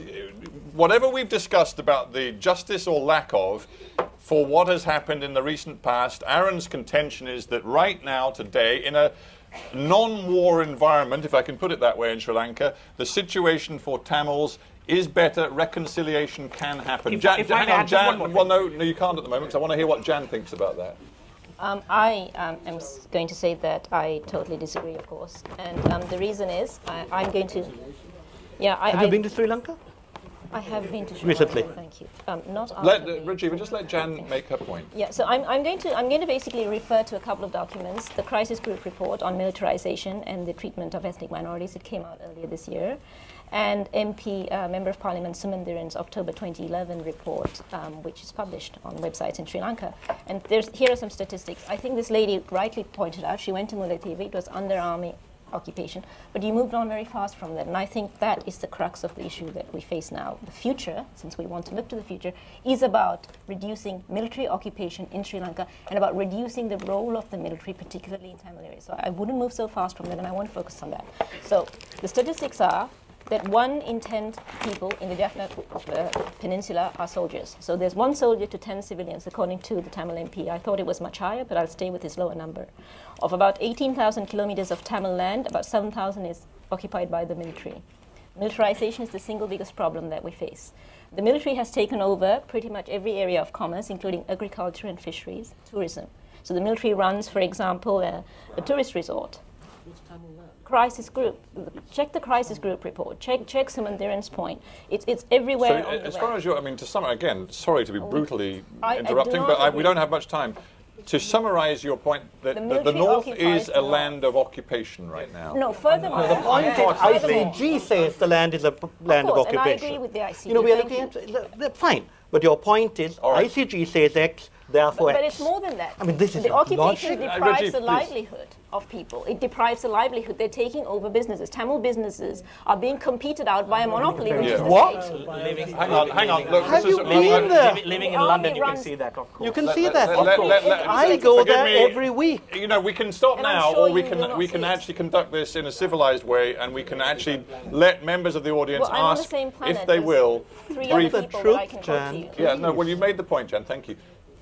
whatever we've discussed about the justice or lack of for what has happened in the recent past, Aaron's contention is that right now, today, in a non-war environment, if I can put it that way, in Sri Lanka, the situation for Tamils is better. Reconciliation can happen. Jan, well, no, you can't at the moment, because I want to hear what Jan thinks about that. I am going to say that I totally disagree, of course. And the reason is, I'm going to... Yeah, have you been to Sri Lanka? I have been to Sri recently. Lanka, thank you. Not Rajiv, just let Jan make her point. Yeah, so I'm going to basically refer to a couple of documents. The crisis group report on militarization and the treatment of ethnic minorities. It came out earlier this year. And MP, Member of Parliament Sumandiran's October 2011 report, which is published on websites in Sri Lanka. And here are some statistics. I think this lady rightly pointed out, she went to Mullaitivu, it was under army occupation, but you moved on very fast from that. And I think that is the crux of the issue that we face now. The future, since we want to look to the future, is about reducing military occupation in Sri Lanka and about reducing the role of the military, particularly in Tamil areas. So I wouldn't move so fast from that, and I won't focus on that. So the statistics are that 1 in 10 people in the Jaffna Peninsula are soldiers. So there's 1 soldier to 10 civilians, according to the Tamil MP. I thought it was much higher, but I'll stay with this lower number. Of about 18,000 kilometers of Tamil land, about 7,000 is occupied by the military. Militarization is the single biggest problem that we face. The military has taken over pretty much every area of commerce, including agriculture and fisheries, tourism. So the military runs, for example, a tourist resort. Crisis group. Check the crisis group report. Check Sumandiran's point. It's everywhere. So as far as you're, to summarize, again, sorry to be brutally interrupting, but we don't have much time. To summarize your point, that the North is a land of occupation right now. No, furthermore. The point is, ICG says the land is a land of occupation. And I agree with the ICG. We are looking at, fine, but your point is, ICG says X, therefore But X. it's more than that. I mean, this is the not occupation logic. deprives Rajiv, the please. livelihood of people. It deprives the livelihood. They're taking over businesses. Tamil businesses are being competed out by a monopoly, which is the What? state. Hang on. Look, Have this you is, been there? Living in The London, army you can runs- see that, of course. You can see that. I go there every week. You know, we can stop And I'm now, sure or we you will not can see it. actually conduct this in a civilized way, and we can actually let members of the audience Well, I'm on the ask, same planet if they as will, 3 brief. other people that I can Truth, quote to you. Jan. Yeah, no, well, you made the point, Jan. Thank you.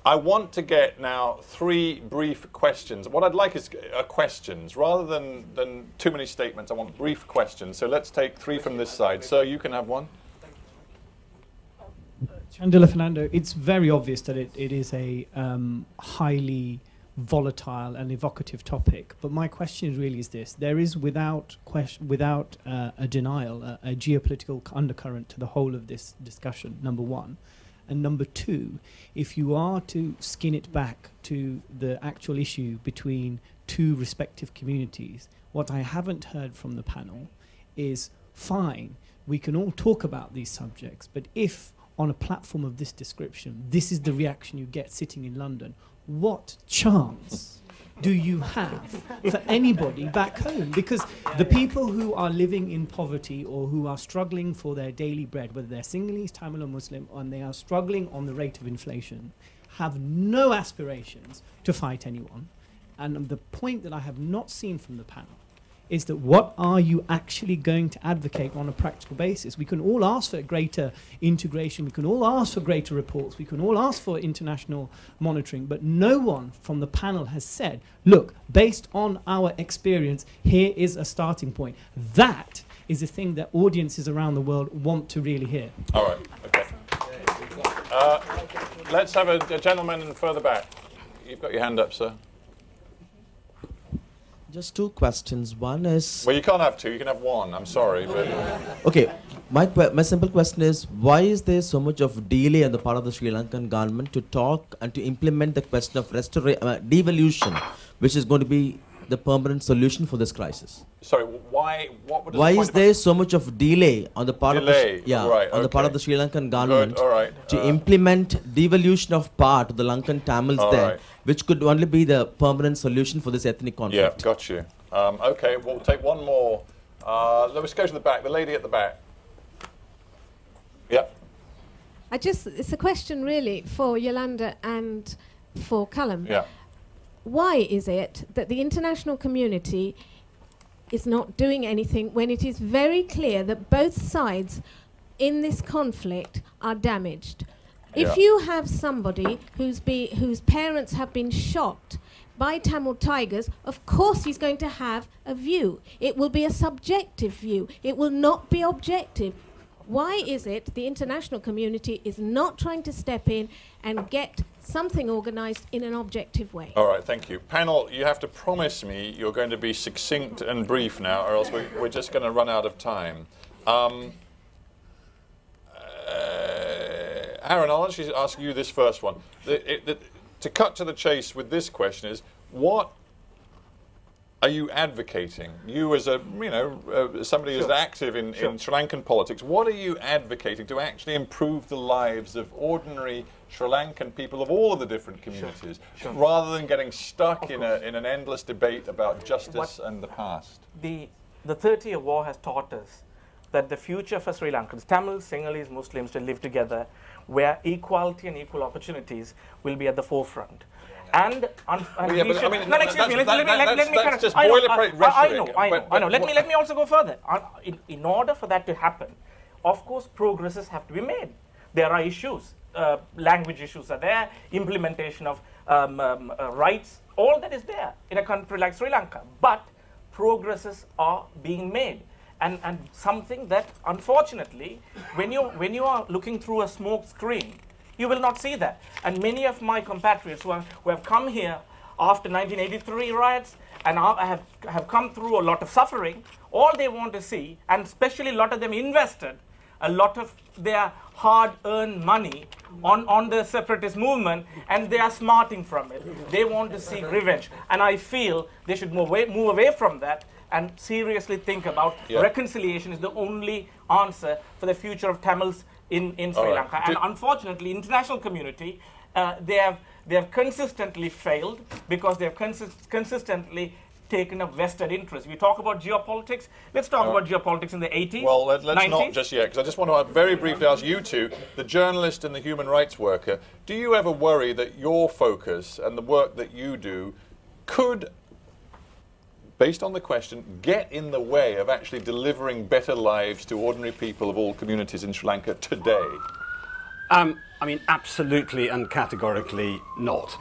I want to get now 3 brief questions. What I'd like is questions rather than too many statements. I want brief questions. So let's take 3 from this side. Sir, you can have one. Chandela Fernando, it's very obvious that it is a highly volatile and evocative topic. But my question really is this. There is, without a denial, a geopolitical undercurrent to the whole of this discussion, number one. And number two, if you are to skin it back to the actual issue between 2 respective communities, what I haven't heard from the panel is, fine, we can all talk about these subjects, but if on a platform of this description, this is the reaction you get sitting in London, what chance do you have for anybody back home? Because the people who are living in poverty or who are struggling for their daily bread, whether they're Sinhalese, Tamil or Muslim, and they are struggling on the rate of inflation, have no aspirations to fight anyone. And the point that I have not seen from the panel is that what are you actually going to advocate on a practical basis? We can all ask for greater integration, we can all ask for greater reports, we can all ask for international monitoring, but no one from the panel has said, look, based on our experience, here is a starting point. That is a thing that audiences around the world want to really hear. All right, okay. Let's have a gentleman further back. You've got your hand up, sir. Just 2 questions. One is... Well, you can't have 2, you can have 1. I'm sorry, but... Okay, my simple question is, why is there so much of delay on the part of the Sri Lankan government to talk and to implement the question of devolution, which is going to be the permanent solution for this crisis? Sorry, why? What would Why is there so much of delay on the part of the the part of the Sri Lankan government all right. to implement devolution of part of the Lankan Tamils there, right. which could only be the permanent solution for this ethnic conflict? Yeah, got you. Okay, we'll take one more. Let's go to the back. The lady at the back. Yeah. It's a question really for Yolanda and for Callum. Yeah. Why is it that the international community is not doing anything when it is very clear that both sides in this conflict are damaged? Yeah. If you have somebody whose parents have been shot by Tamil tigers, of course he's going to have a view. It will be a subjective view. It will not be objective. Why is it the international community is not trying to step in and get something organised in an objective way? All right, thank you. Panel, you have to promise me you're going to be succinct and brief now, or else we're just going to run out of time. Aaron, I'll actually ask you this first one. To cut to the chase with this question is, what are you advocating? You as somebody who's active in Sri Lankan politics, what are you advocating to actually improve the lives of ordinary Sri Lankan people of all of the different communities, rather than getting stuck in an endless debate about justice and the past? The 30-year war has taught us that the future for Sri Lankans, Tamils, Sinhalese, Muslims, to live together, where equality and equal opportunities will be at the forefront. And Let me just boilerplate rhetoric. I know. Let me also go further. In order for that to happen, of course, progresses have to be made. There are issues. Language issues are there. Implementation of rights. All that is there in a country like Sri Lanka. But progresses are being made. And something that, unfortunately, when you are looking through a smoke screen, you will not see that. And many of my compatriots who have come here after 1983 riots and have come through a lot of suffering, all they want to see, and especially a lot of them invested a lot of their hard-earned money on the separatist movement, and they are smarting from it. They want to seek revenge. And I feel they should move away from that and seriously think about reconciliation is the only answer for the future of Tamils in Sri Lanka. And unfortunately, international community, they have They have consistently failed because they have consistently taken a vested interest. We talk about geopolitics. Let's talk about geopolitics in the 80s. Well, let's 90s. not just yet, because I just want to very briefly ask you two, the journalist and the human rights worker, do you ever worry that your focus and the work that you do could, based on the question, get in the way of actually delivering better lives to ordinary people of all communities in Sri Lanka today? I mean, absolutely and categorically not.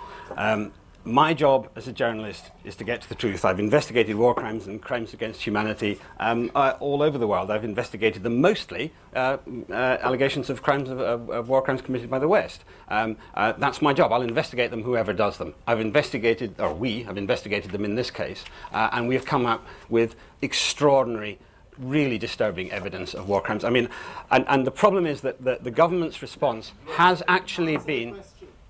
My job as a journalist is to get to the truth. I've investigated war crimes and crimes against humanity all over the world. I've investigated them mostly allegations of crimes of war crimes committed by the West. That's my job. I'll investigate them, whoever does them. I've investigated, or we have investigated them in this case, and we have come up with extraordinary, really disturbing evidence of war crimes. I mean, and the problem is that the government's response has actually been...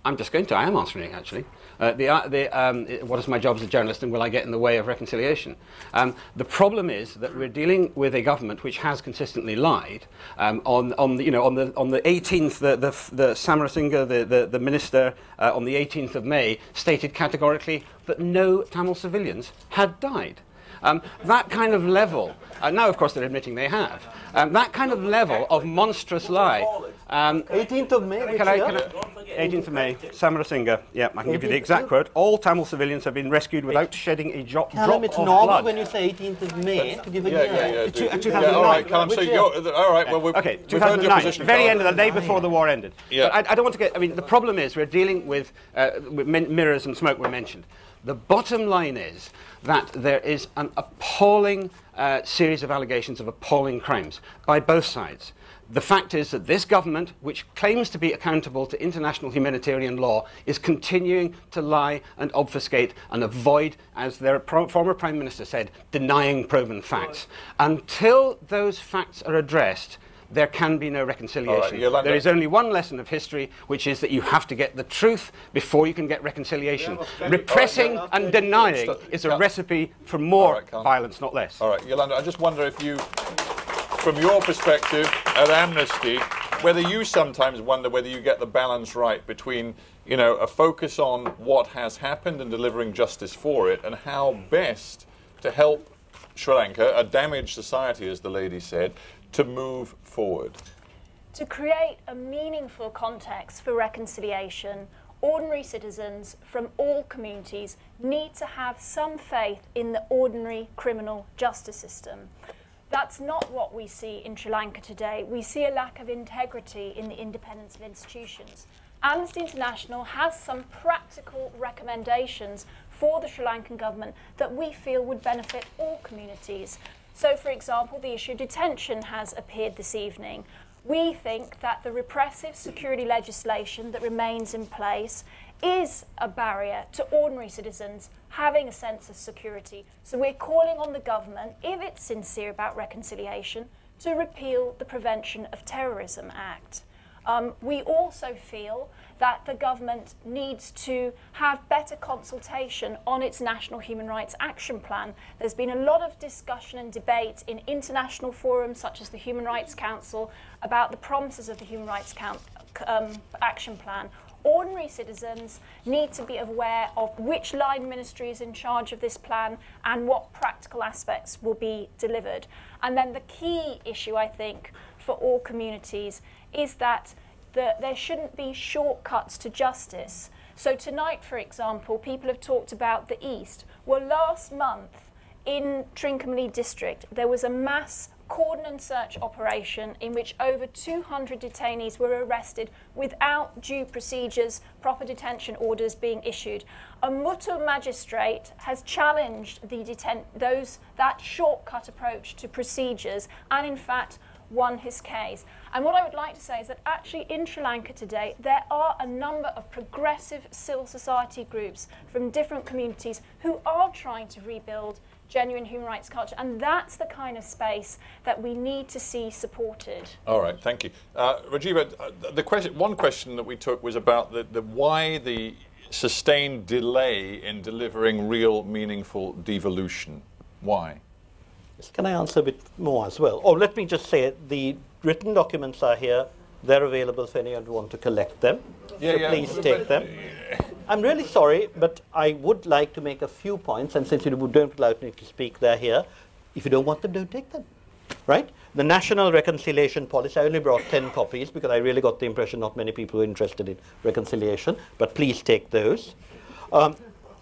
I'm just going to. I am answering it, actually. What is my job as a journalist, and will I get in the way of reconciliation? The problem is that we're dealing with a government which has consistently lied. On the 18th, the Samarasinga, the minister, on the 18th of May, stated categorically that no Tamil civilians had died. That kind of level, now of course they're admitting they have, that kind of level of monstrous lie. 18th of May, 18th of May, Samarasinga, yeah, I can give you the exact quote. All Tamil civilians have been rescued without shedding a drop of blood. It's normal when you say 18th of May to give a year. 2009. All right, Callum, so all right, well, we've heard your 2009, position. very end of the day before the war ended. Yeah. But I don't want to get, I mean, the problem is we're dealing with mirrors and smoke were mentioned. The bottom line is that there is an appalling series of allegations of appalling crimes by both sides. The fact is that this government, which claims to be accountable to international humanitarian law, is continuing to lie and obfuscate and avoid, as their former Prime Minister said, denying proven facts. Until those facts are addressed, there can be no reconciliation. Right, there is only one lesson of history, which is that you have to get the truth before you can get reconciliation. Repressing and denying is a recipe for more violence, not less. All right, Yolanda, I just wonder if you, from your perspective at Amnesty, whether you sometimes wonder whether you get the balance right between, you know, a focus on what has happened and delivering justice for it, and how best to help Sri Lanka, a damaged society, as the lady said, to move forward. To create a meaningful context for reconciliation, ordinary citizens from all communities need to have some faith in the ordinary criminal justice system. That's not what we see in Sri Lanka today. We see a lack of integrity in the independence of institutions. Amnesty International has some practical recommendations for the Sri Lankan government that we feel would benefit all communities. So, for example, the issue of detention has appeared this evening. We think that the repressive security legislation that remains in place is a barrier to ordinary citizens having a sense of security. So we're calling on the government, if it's sincere about reconciliation, to repeal the Prevention of Terrorism Act. We also feel that the government needs to have better consultation on its National Human Rights Action Plan. There's been a lot of discussion and debate in international forums such as the Human Rights Council about the promises of the Human Rights Action Plan. Ordinary citizens need to be aware of which line ministry is in charge of this plan and what practical aspects will be delivered. And then the key issue, I think, for all communities is that there shouldn't be shortcuts to justice. So tonight, for example, people have talked about the East. Well, last month in Trincomalee district, there was a mass cordon and search operation in which over 200 detainees were arrested without due procedures, proper detention orders being issued. A Mutu magistrate has challenged that shortcut approach to procedures and, in fact, won his case. And what I would like to say is that actually in Sri Lanka today, there are a number of progressive civil society groups from different communities who are trying to rebuild genuine human rights culture, and that's the kind of space that we need to see supported. All right, thank you. Rajiva, one question that we took was about why the sustained delay in delivering real meaningful devolution. Why? Can I answer a bit more as well? Oh, let me just say the written documents are here. They're available if anyone wants to collect them. So please take them. I'm really sorry, but I would like to make a few points, and since you don't allow me to speak, they're here. If you don't want them, don't take them, right? The National Reconciliation Policy, I only brought 10 copies because I really got the impression not many people were interested in reconciliation, but please take those.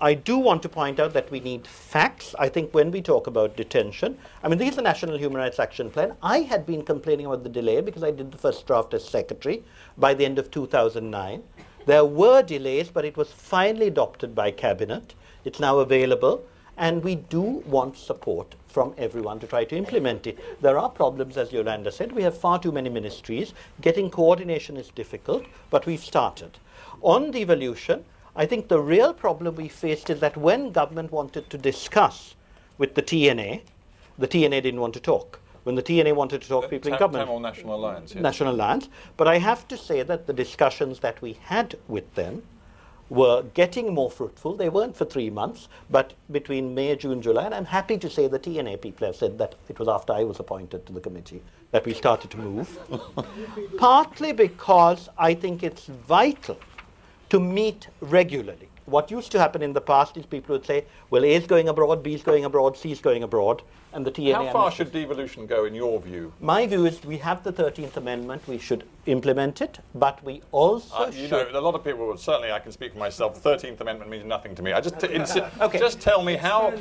I do want to point out that we need facts. I think when we talk about detention, I mean, this is the National Human Rights Action Plan. I had been complaining about the delay because I did the first draft as secretary by the end of 2009. There were delays, but it was finally adopted by Cabinet. It's now available, and we do want support from everyone to try to implement it. There are problems, as Yolanda said. We have far too many ministries. Getting coordination is difficult, but we've started. On devolution, I think the real problem we faced is that when government wanted to discuss with the TNA didn't want to talk. When the TNA wanted to talk, people in government. Tamil National Alliance. Yes. National Alliance. But I have to say that the discussions that we had with them were getting more fruitful. They weren't for 3 months, but between May, June, July, and I'm happy to say the TNA people have said that it was after I was appointed to the committee that we started to move. Partly because I think it's vital to meet regularly. What used to happen in the past is people would say, well, A is going abroad, B is going abroad, C is going abroad, and the TNA... How far should devolution go in your view? My view is we have the 13th Amendment, we should implement it, but we also you should... know, a lot of people would, certainly I can speak for myself, the 13th Amendment means nothing to me. I just, Okay. just tell me how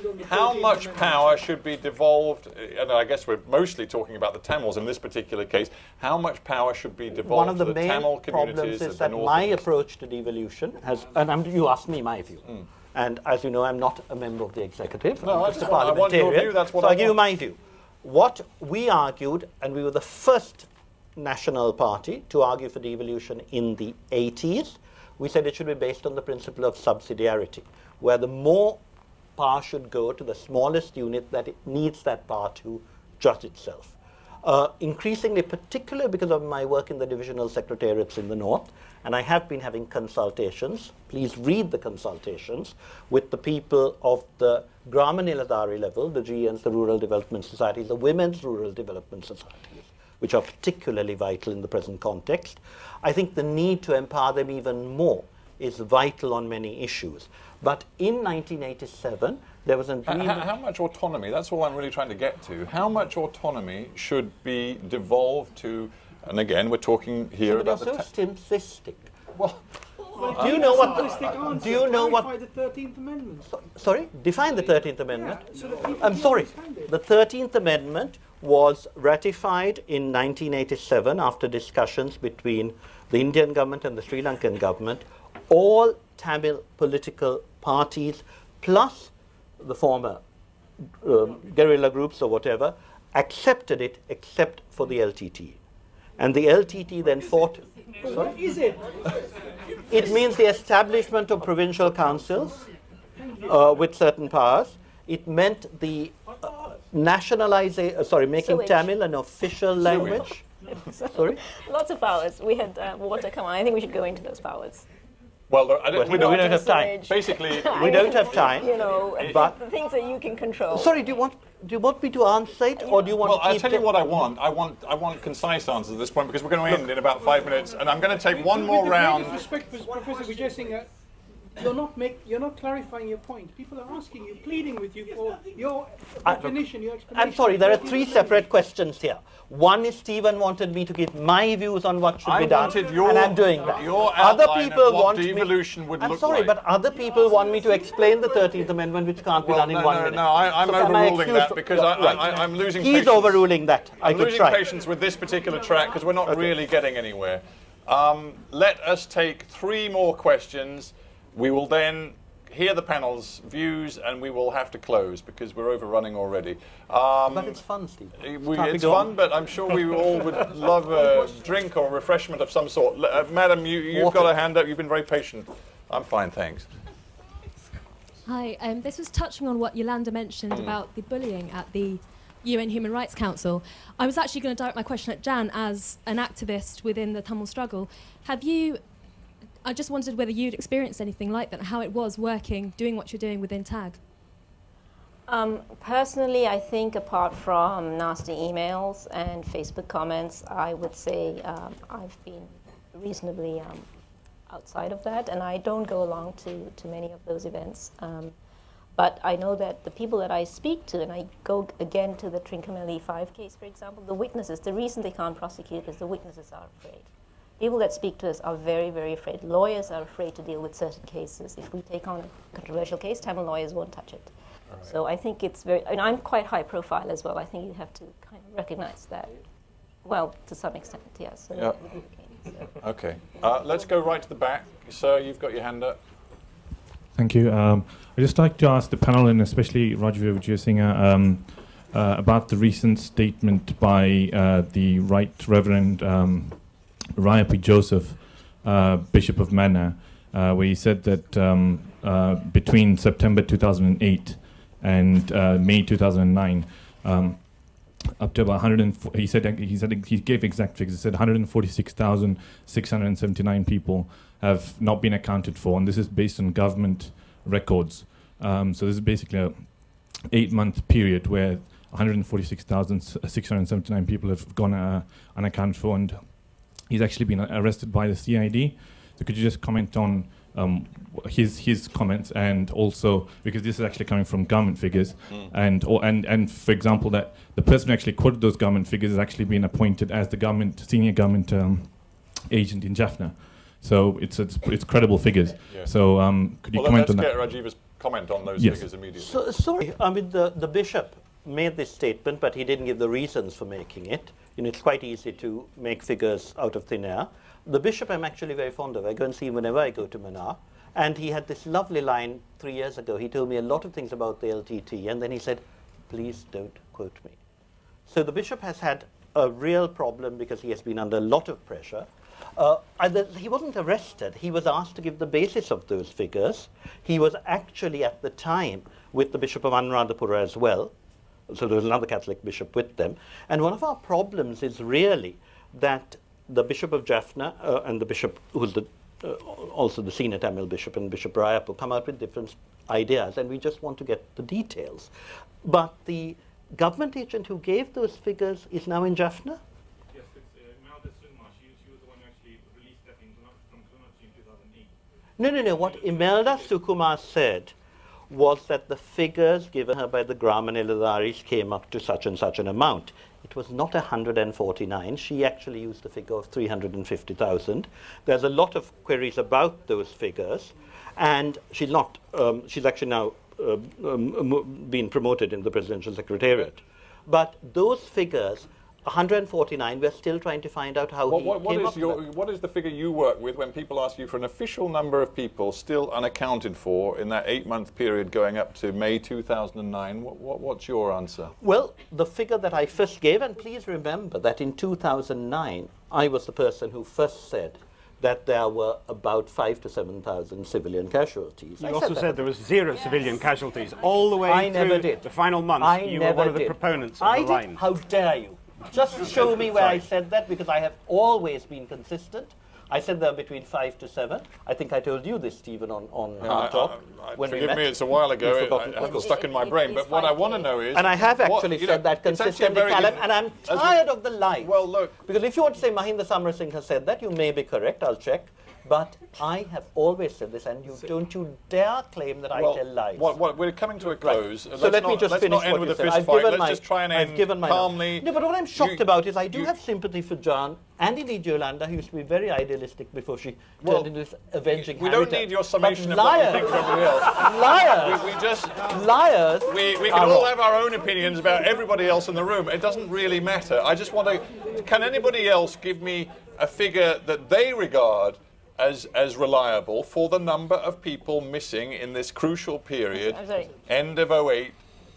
much power should be devolved, and I guess we're mostly talking about the Tamils in this particular case, how much power should be devolved One of the to the main Tamil problems communities is of that the north my and approach to devolution has, and you asked me my view, and as you know, I'm not a member of the executive. No, I'm just a parliamentarian. I want your view, that's what so I I'll give you want. my view. What we argued, and we were the first national party to argue for devolution in the 80s, we said it should be based on the principle of subsidiarity, where the more power should go to the smallest unit that it needs that power to judge itself. Increasingly, particularly because of my work in the divisional secretariats in the north, and I have been having consultations, please read the consultations, with the people of the Grama Niladhari level, the GNs, the Rural Development Societies, the Women's Rural Development Societies, which are particularly vital in the present context. I think the need to empower them even more is vital on many issues. But in 1987, there was an agreement... How much autonomy, that's all I'm really trying to get to, how much autonomy should be devolved to, and again, we're talking here about you're the... so simplistic. Well, do you know what... Do you know what... the 13th Amendment? Sorry? Define the 13th Amendment. so that people I'm can sorry. understand it. The 13th Amendment was ratified in 1987 after discussions between the Indian government and the Sri Lankan government. All Tamil political parties, plus the former guerrilla groups or whatever, accepted it except for the LTT. And the LTT then fought... Sorry? What is it? It means the establishment of provincial councils with certain powers. It meant the nationalization, making Sewage. Tamil an official language. Sorry? Lots of powers. We had water come on. I think we should go into those powers. well, We don't have time. Basically, We don't have time. You know, But- the things that you can control. Sorry, do you want me to answer it, or do you want well, to I'll keep tell you the- what I want. I want concise answers at this point because we're going to end in about 5 minutes, and I'm going to take one more round. With respect, Professor Vijay Singh, you're not clarifying your point. People are asking you, pleading with you for your definition, your explanation. I'm sorry, there are three separate questions here. One is Stephen wanted me to give my views on what should I be done, wanted your- and I'm doing that. your Other outline people of what want devolution would I'm look sorry, like. but other people want me to explain the 13th Amendment, which can't be Well, done in 1 minute. No, I'm So am I overruling excused that from- because I'm losing He's patience. overruling that. I I'm could losing try. patience with this particular track because we're not really getting anywhere. Let us take 3 more questions. We will then hear the panel's views and we will have to close because we're overrunning already. But it's fun, Steve. It's fun, but I'm sure we all would love a drink or refreshment of some sort. Madam, you've got a hand up. You've been very patient. I'm fine, thanks. Hi, this was touching on what Yolanda mentioned about the bullying at the UN Human Rights Council. I was actually going to direct my question at Jan as an activist within the Tamil struggle. I just wondered whether you'd experienced anything like that, how it was working, doing what you're doing within TAG. Personally, I think apart from nasty emails and Facebook comments, I would say I've been reasonably outside of that, and I don't go along to many of those events. But I know that the people that I speak to, and I go again to the Trincomalee 5 case, for example, the witnesses, the reason they can't prosecute is the witnesses are afraid. People that speak to us are very, very afraid. Lawyers are afraid to deal with certain cases. If we take on a controversial case, Tamil lawyers won't touch it. Right. So I think it's very, and I'm quite high profile as well. I think you have to kind of recognize that. Well, to some extent, yes. So yep. Okay. Let's go right to the back. Sir, you've got your hand up. Thank you. I'd just like to ask the panel, and especially Rajiv Vijayasinghe, about the recent statement by the Right Reverend Raya Joseph, Bishop of Mana, where he said that between September 2008 and May 2009, up to about 104, he gave exact figures. He said 146,679 people have not been accounted for, and this is based on government records. So this is basically a 8-month period where 146,679 people have gone unaccounted for, and he's actually been arrested by the CID. So could you just comment on his comments, and also, because this is actually coming from government figures, and for example, that the person who actually quoted those government figures has actually been appointed as the senior government agent in Jaffna. So it's credible figures. Yeah. So could you comment on that? Let's get Rajiv's comment on those figures immediately. So, sorry, I mean, the bishop made this statement, but he didn't give the reasons for making it. You know, it's quite easy to make figures out of thin air. The bishop I'm actually very fond of. I go and see him whenever I go to Mannar. And he had this lovely line 3 years ago. He told me a lot of things about the LTT, and then he said, please don't quote me. So the bishop has had a real problem because he has been under a lot of pressure. He wasn't arrested. He was asked to give the basis of those figures. He was actually at the time with the Bishop of Anuradhapura as well. So there was another Catholic bishop with them. And one of our problems is really that the Bishop of Jaffna and the bishop who's also the senior Tamil bishop, and Bishop Rayapu, come out with different ideas, and we just want to get the details. But the government agent who gave those figures is now in Jaffna? Yes, it's Imelda Sunma. She was the one who actually released that from Kunachi in 2008. No. What Imelda Sukumar said was that the figures given her by the Grama Niladaris came up to such and such an amount. It was not 149. She actually used the figure of 350,000. There's a lot of queries about those figures, and she's not. She's actually now been promoted in the presidential secretariat. But those figures, 149, we're still trying to find out how he came up with that. What is the figure you work with when people ask you for an official number of people still unaccounted for in that 8-month period going up to May 2009? What's your answer? Well, the figure that I first gave, and please remember that in 2009, I was the person who first said that there were about 5,000 to 7,000 civilian casualties. You also said there was 0 civilian casualties all the way through the final months. You were one of the proponents of the line. How dare you? Just show me where I said that, because I have always been consistent. I said there are between 5 to 7. I think I told you this, Stephen, on Hard Talk. Forgive me, it's a while ago. It hasn't stuck in my brain. But what I want to know is... And I have actually said that consistently, Callum, and I'm tired of the lies. Well, look... Because if you want to say Mahinda Samarasinghe has said that, you may be correct, I'll check. But I have always said this, and don't you dare claim that I tell lies. We're coming to a close. Right. So let me just finish end what with you a said. fist fight. Let's just try and end calmly. No, but what I'm shocked about is I do have sympathy for John and indeed Yolanda, who used to be very idealistic before she turned into this avenging We don't need your summation but of what you think of everybody else. Liars. We can all have our own opinions about everybody else in the room. It doesn't really matter. I just want to... Can anybody else give me a figure that they regard as reliable for the number of people missing in this crucial period, end of 08,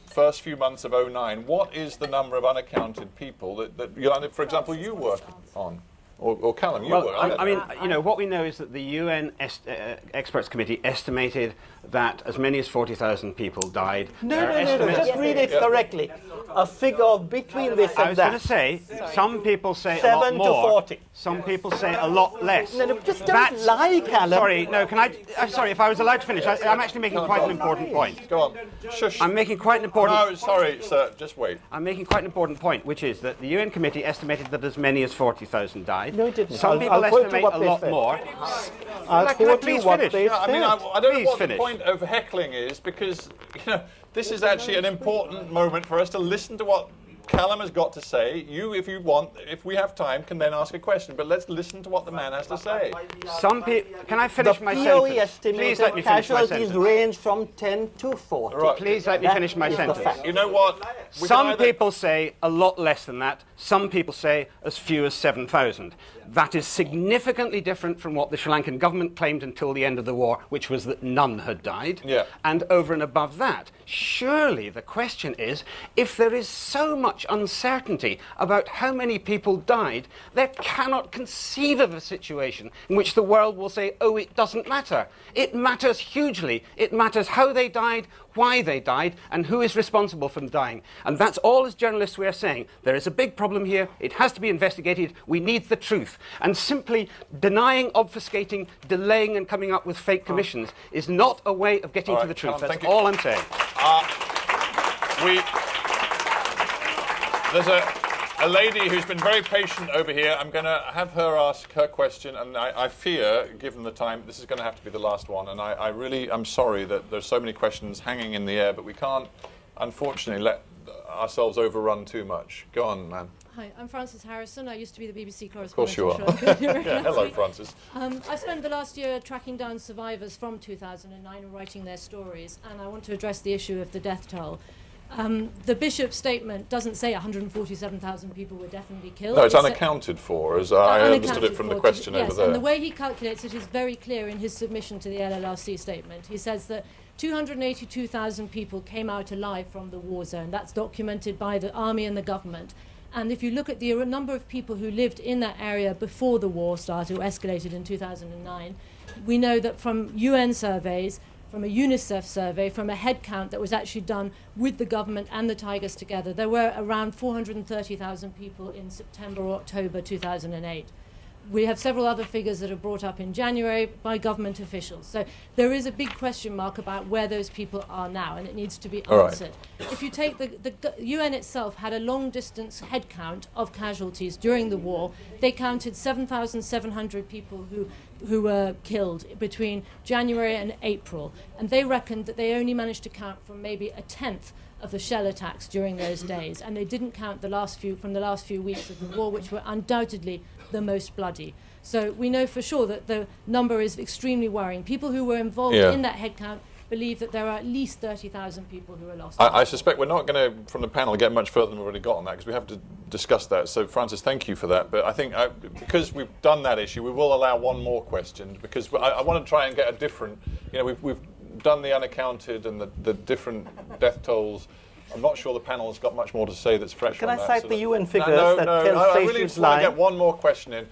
first few months of 09? What is the number of unaccounted people that Yolanda, for example, you work on? Or Callum, you work on? I mean, you know, what we know is that the UN Experts Committee estimated that as many as 40,000 people died. No, just read it correctly. A figure of between this and that. I was going to say, some people say 7 a lot more. to 40. Some people say a lot less. No, just don't lie, Callum. Sorry, no, I'm sorry, if I was allowed to finish, I'm actually making quite an important point. Go on. Shush. I'm making quite an important... No, sorry, sir, just wait. I'm making quite an important point, which is that the UN committee estimated that as many as 40,000 died. No, it didn't. Some people estimate a lot more. I'll quote you what they said. I mean, I don't know what the point of heckling is, because, you know, this is actually an important moment for us to listen to what Callum has got to say. You, if you want, if we have time, can then ask a question. But let's listen to what the man has to say. Some people... Can I finish my The POE sentence? Please let me estimated finish my casualties sentence. range from 10 to 40. Right. Please let me finish my is the sentence. fact. You know what? Some people say a lot less than that. Some people say as few as 7,000. That is significantly different from what the Sri Lankan government claimed until the end of the war, which was that none had died. Yeah. And over and above that, surely the question is, if there is so much uncertainty about how many people died, there cannot conceive of a situation in which the world will say, oh, it doesn't matter. It matters hugely. It matters how they died, why they died, and who is responsible for them dying. And that's all as journalists we are saying. There is a big problem here. It has to be investigated. We need the truth. And simply denying, obfuscating, delaying and coming up with fake commissions is not a way of getting to the truth. Callum, That's all I'm saying. There's a lady who's been very patient over here. I'm going to have her ask her question, and I fear, given the time, this is going to have to be the last one. And I really am sorry that there's so many questions hanging in the air, but we can't, unfortunately, let ourselves overrun too much. Go on, man. Hi, I'm Frances Harrison. I used to be the BBC correspondent. Of course you are. Yeah, hello, Frances. I spent the last year tracking down survivors from 2009 and writing their stories, and I want to address the issue of the death toll. The Bishop's statement doesn't say 147,000 people were definitely killed. No, it's unaccounted for, as I understood it from the question over yes, there. And the way he calculates it is very clear in his submission to the LLRC statement. He says that 282,000 people came out alive from the war zone. That's documented by the army and the government. And if you look at the number of people who lived in that area before the war started, or escalated in 2009, we know that from UN surveys, from a UNICEF survey, from a head count that was actually done with the government and the Tigers together, there were around 430,000 people in September or October 2008. We have several other figures that are brought up in January by government officials. So there is a big question mark about where those people are now, and it needs to be answered. If you take the UN itself had a long-distance head count of casualties during the war. They counted 7,700 people who were killed between January and April, and they reckoned that they only managed to count from maybe a tenth of the shell attacks during those days, and they didn't count the last few weeks of the war, which were undoubtedly the most bloody. So we know for sure that the number is extremely worrying. People who were involved in that head count believe that there are at least 30,000 people who are lost. I suspect we're not going to, from the panel, get much further than we've already got on that, because we have to discuss that. So, Frances, thank you for that. But I think because we've done that issue, we will allow one more question, because I want to try and get a different, you know, we've done the unaccounted and the different death tolls. I'm not sure the panel has got much more to say that's fresh on that. Can I cite the UN figures that I really just want to get one more question in.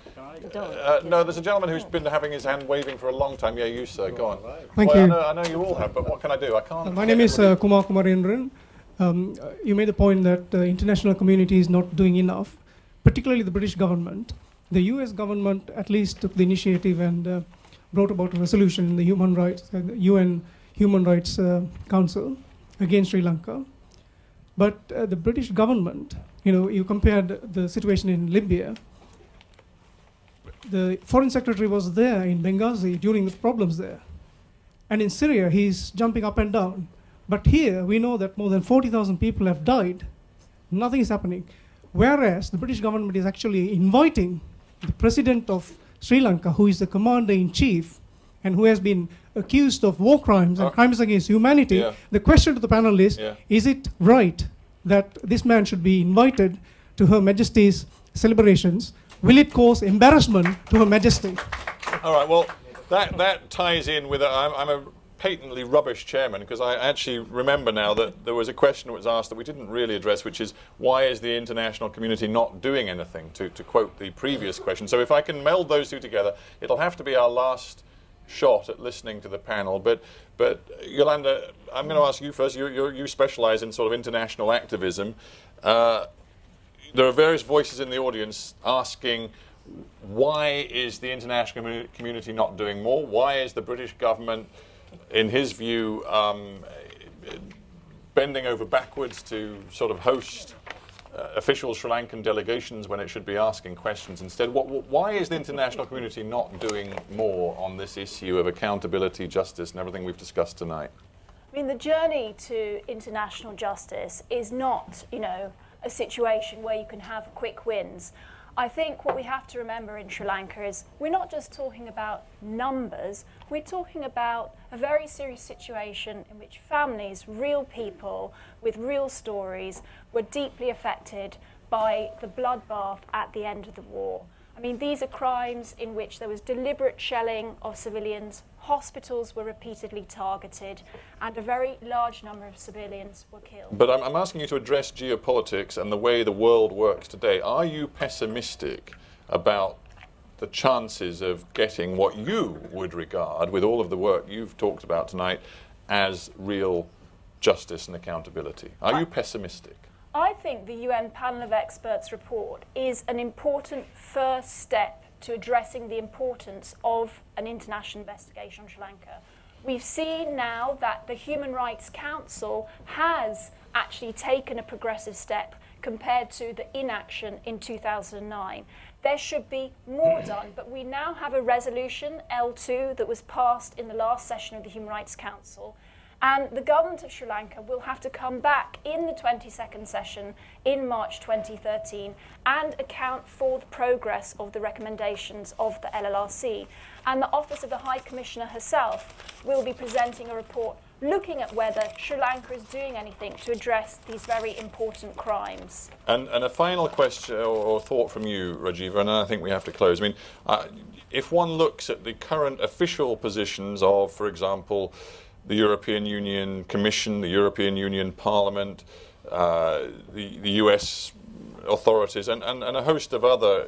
No, there's a gentleman who's been having his hand waving for a long time. Yeah, you, sir. Go on. Thank you. I know you all have, but what can I do? I can't. My name is Kumar Kumarendran. You made the point that the international community is not doing enough, particularly the British government. The US government at least took the initiative and brought about a resolution in the UN Human Rights Council against Sri Lanka. But the British government, you know, you compared the situation in Libya. The foreign secretary was there in Benghazi during the problems there. And in Syria, he's jumping up and down. But here, we know that more than 40,000 people have died. Nothing is happening. Whereas the British government is actually inviting the president of Sri Lanka, who is the commander-in-chief, and who has been accused of war crimes and crimes against humanity. Yeah. The question to the panel is it right that this man should be invited to Her Majesty's celebrations? Will it cause embarrassment to Her Majesty? All right, well, that ties in with, I'm a patently rubbish chairman, because I actually remember now that there was a question that was asked that we didn't really address, which is, why is the international community not doing anything, to quote the previous question. So if I can meld those two together, it'll have to be our last shot at listening to the panel, but Yolanda, I'm going to ask you first. You specialise in sort of international activism. There are various voices in the audience asking, why is the international community not doing more? Why is the British government, in his view, bending over backwards to sort of host official Sri Lankan delegations when it should be asking questions instead? Why is the international community not doing more on this issue of accountability, justice, and everything we've discussed tonight? I mean, the journey to international justice is not, you know, a situation where you can have quick wins. I think what we have to remember in Sri Lanka is we're not just talking about numbers, we're talking about a very serious situation in which families, real people with real stories, were deeply affected by the bloodbath at the end of the war. I mean, these are crimes in which there was deliberate shelling of civilians, hospitals were repeatedly targeted, and a very large number of civilians were killed. But I'm asking you to address geopolitics and the way the world works today. Are you pessimistic about the chances of getting what you would regard, with all of the work you've talked about tonight, as real justice and accountability? Are you pessimistic? I think the UN Panel of Experts report is an important first step to addressing the importance of an international investigation on Sri Lanka. We've seen now that the Human Rights Council has actually taken a progressive step compared to the inaction in 2009. There should be more done, but we now have a resolution, L2, that was passed in the last session of the Human Rights Council. And the government of Sri Lanka will have to come back in the 22nd session in March 2013 and account for the progress of the recommendations of the LLRC. And the Office of the High Commissioner herself will be presenting a report looking at whether Sri Lanka is doing anything to address these very important crimes. And a final question or thought from you, Rajiva, and then I think we have to close. I mean, if one looks at the current official positions of, for example, the European Union Commission, the European Union Parliament, the US authorities, and a host of other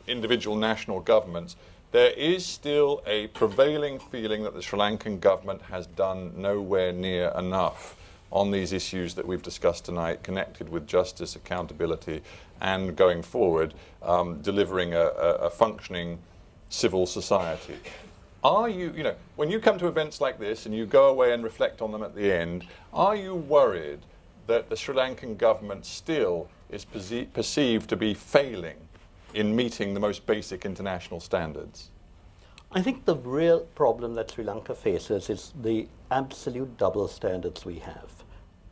individual national governments, there is still a prevailing feeling that the Sri Lankan government has done nowhere near enough on these issues that we've discussed tonight, connected with justice, accountability, and going forward, delivering a functioning civil society. Are you, when you come to events like this and you go away and reflect on them at the end, are you worried that the Sri Lankan government still is perceived to be failing in meeting the most basic international standards? I think the real problem that Sri Lanka faces is the absolute double standards we have,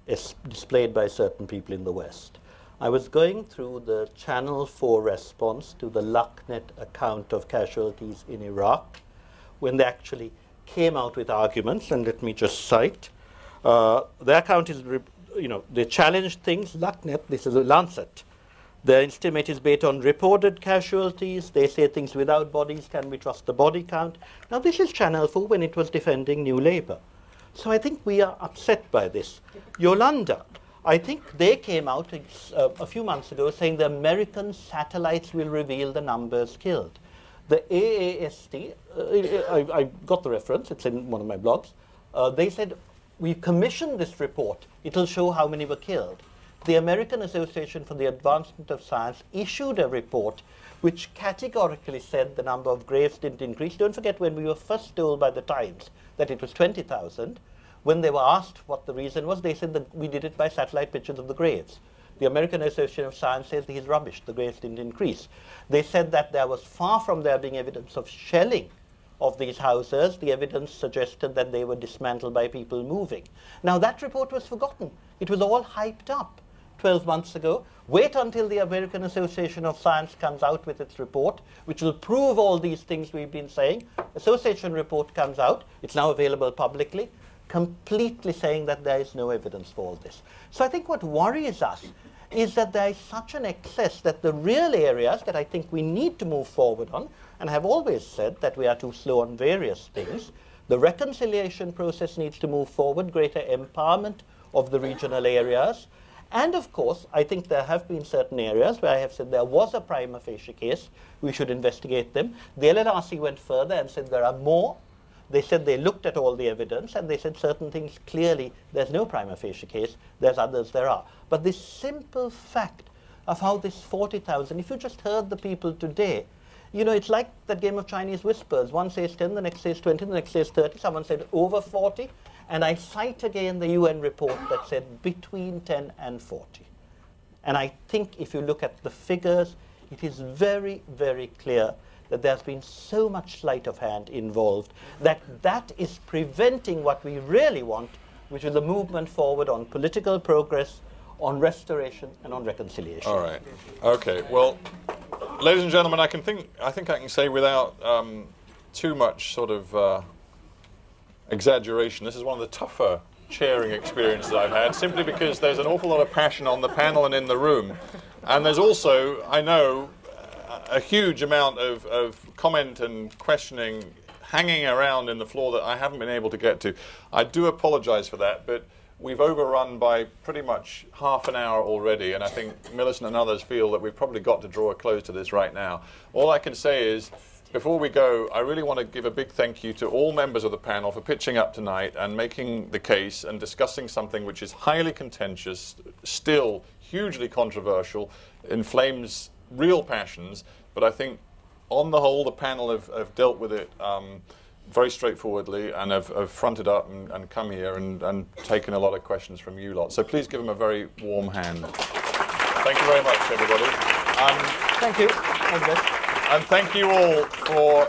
as displayed by certain people in the West. I was going through the Channel 4 response to the LUCNet account of casualties in Iraq, when they actually came out with arguments, and let me just cite. Their account is, they challenged things, LUCNet, this is a Lancet. Their estimate is based on reported casualties. They say things without bodies, can we trust the body count? Now this is Channel 4 when it was defending New Labour. So I think we are upset by this. Yolanda, I think they came out a few months ago saying the American satellites will reveal the numbers killed. The AAST, I got the reference, it's in one of my blogs, they said, we commissioned this report, it'll show how many were killed. The American Association for the Advancement of Science issued a report which categorically said the number of graves didn't increase. Don't forget when we were first told by the Times that it was 20,000, when they were asked what the reason was, they said that we did it by satellite pictures of the graves. The American Association of Science says this is rubbish, the graves didn't increase. They said that there was far from there being evidence of shelling of these houses. The evidence suggested that they were dismantled by people moving. Now that report was forgotten. It was all hyped up 12 months ago. Wait until the American Association of Science comes out with its report, which will prove all these things we've been saying. Association report comes out, it's now available publicly, completely saying that there is no evidence for all this. So I think what worries us is that there is such an excess that the real areas that I think we need to move forward on, and I have always said that we are too slow on various things, the reconciliation process needs to move forward, greater empowerment of the regional areas, and of course, I think there have been certain areas where I have said there was a prima facie case, we should investigate them. The LLRC went further and said there are more. They said they looked at all the evidence and they said certain things clearly there's no prima facie case, there's others there are. But this simple fact of how this 40,000, if you just heard the people today, you know, it's like that game of Chinese whispers. One says 10, the next says 20, the next says 30, someone said over 40. And I cite again the UN report that said between 10 and 40. And I think if you look at the figures, it is very, very clear that there's been so much sleight of hand involved that is preventing what we really want, which is a movement forward on political progress, on restoration, and on reconciliation. All right. Okay. Well, ladies and gentlemen, I think I can say without too much sort of exaggeration, this is one of the tougher chairing experiences I've had, simply because there's an awful lot of passion on the panel and in the room. And there's also, I know, a huge amount of comment and questioning hanging around in the floor that I haven't been able to get to. I do apologize for that, but we've overrun by pretty much half an hour already, and I think Millicent and others feel that we've probably got to draw a close to this right now. All I can say is, before we go, I really want to give a big thank you to all members of the panel for pitching up tonight and making the case and discussing something which is highly contentious, still hugely controversial, inflames real passions, but I think on the whole the panel have dealt with it very straightforwardly and have fronted up and come here and taken a lot of questions from you lot. So please give them a very warm hand. Thank you very much, everybody. Thank you. And thank you all for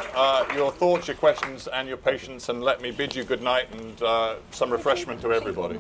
your thoughts, your questions, and your patience. And let me bid you good night and some refreshment to everybody.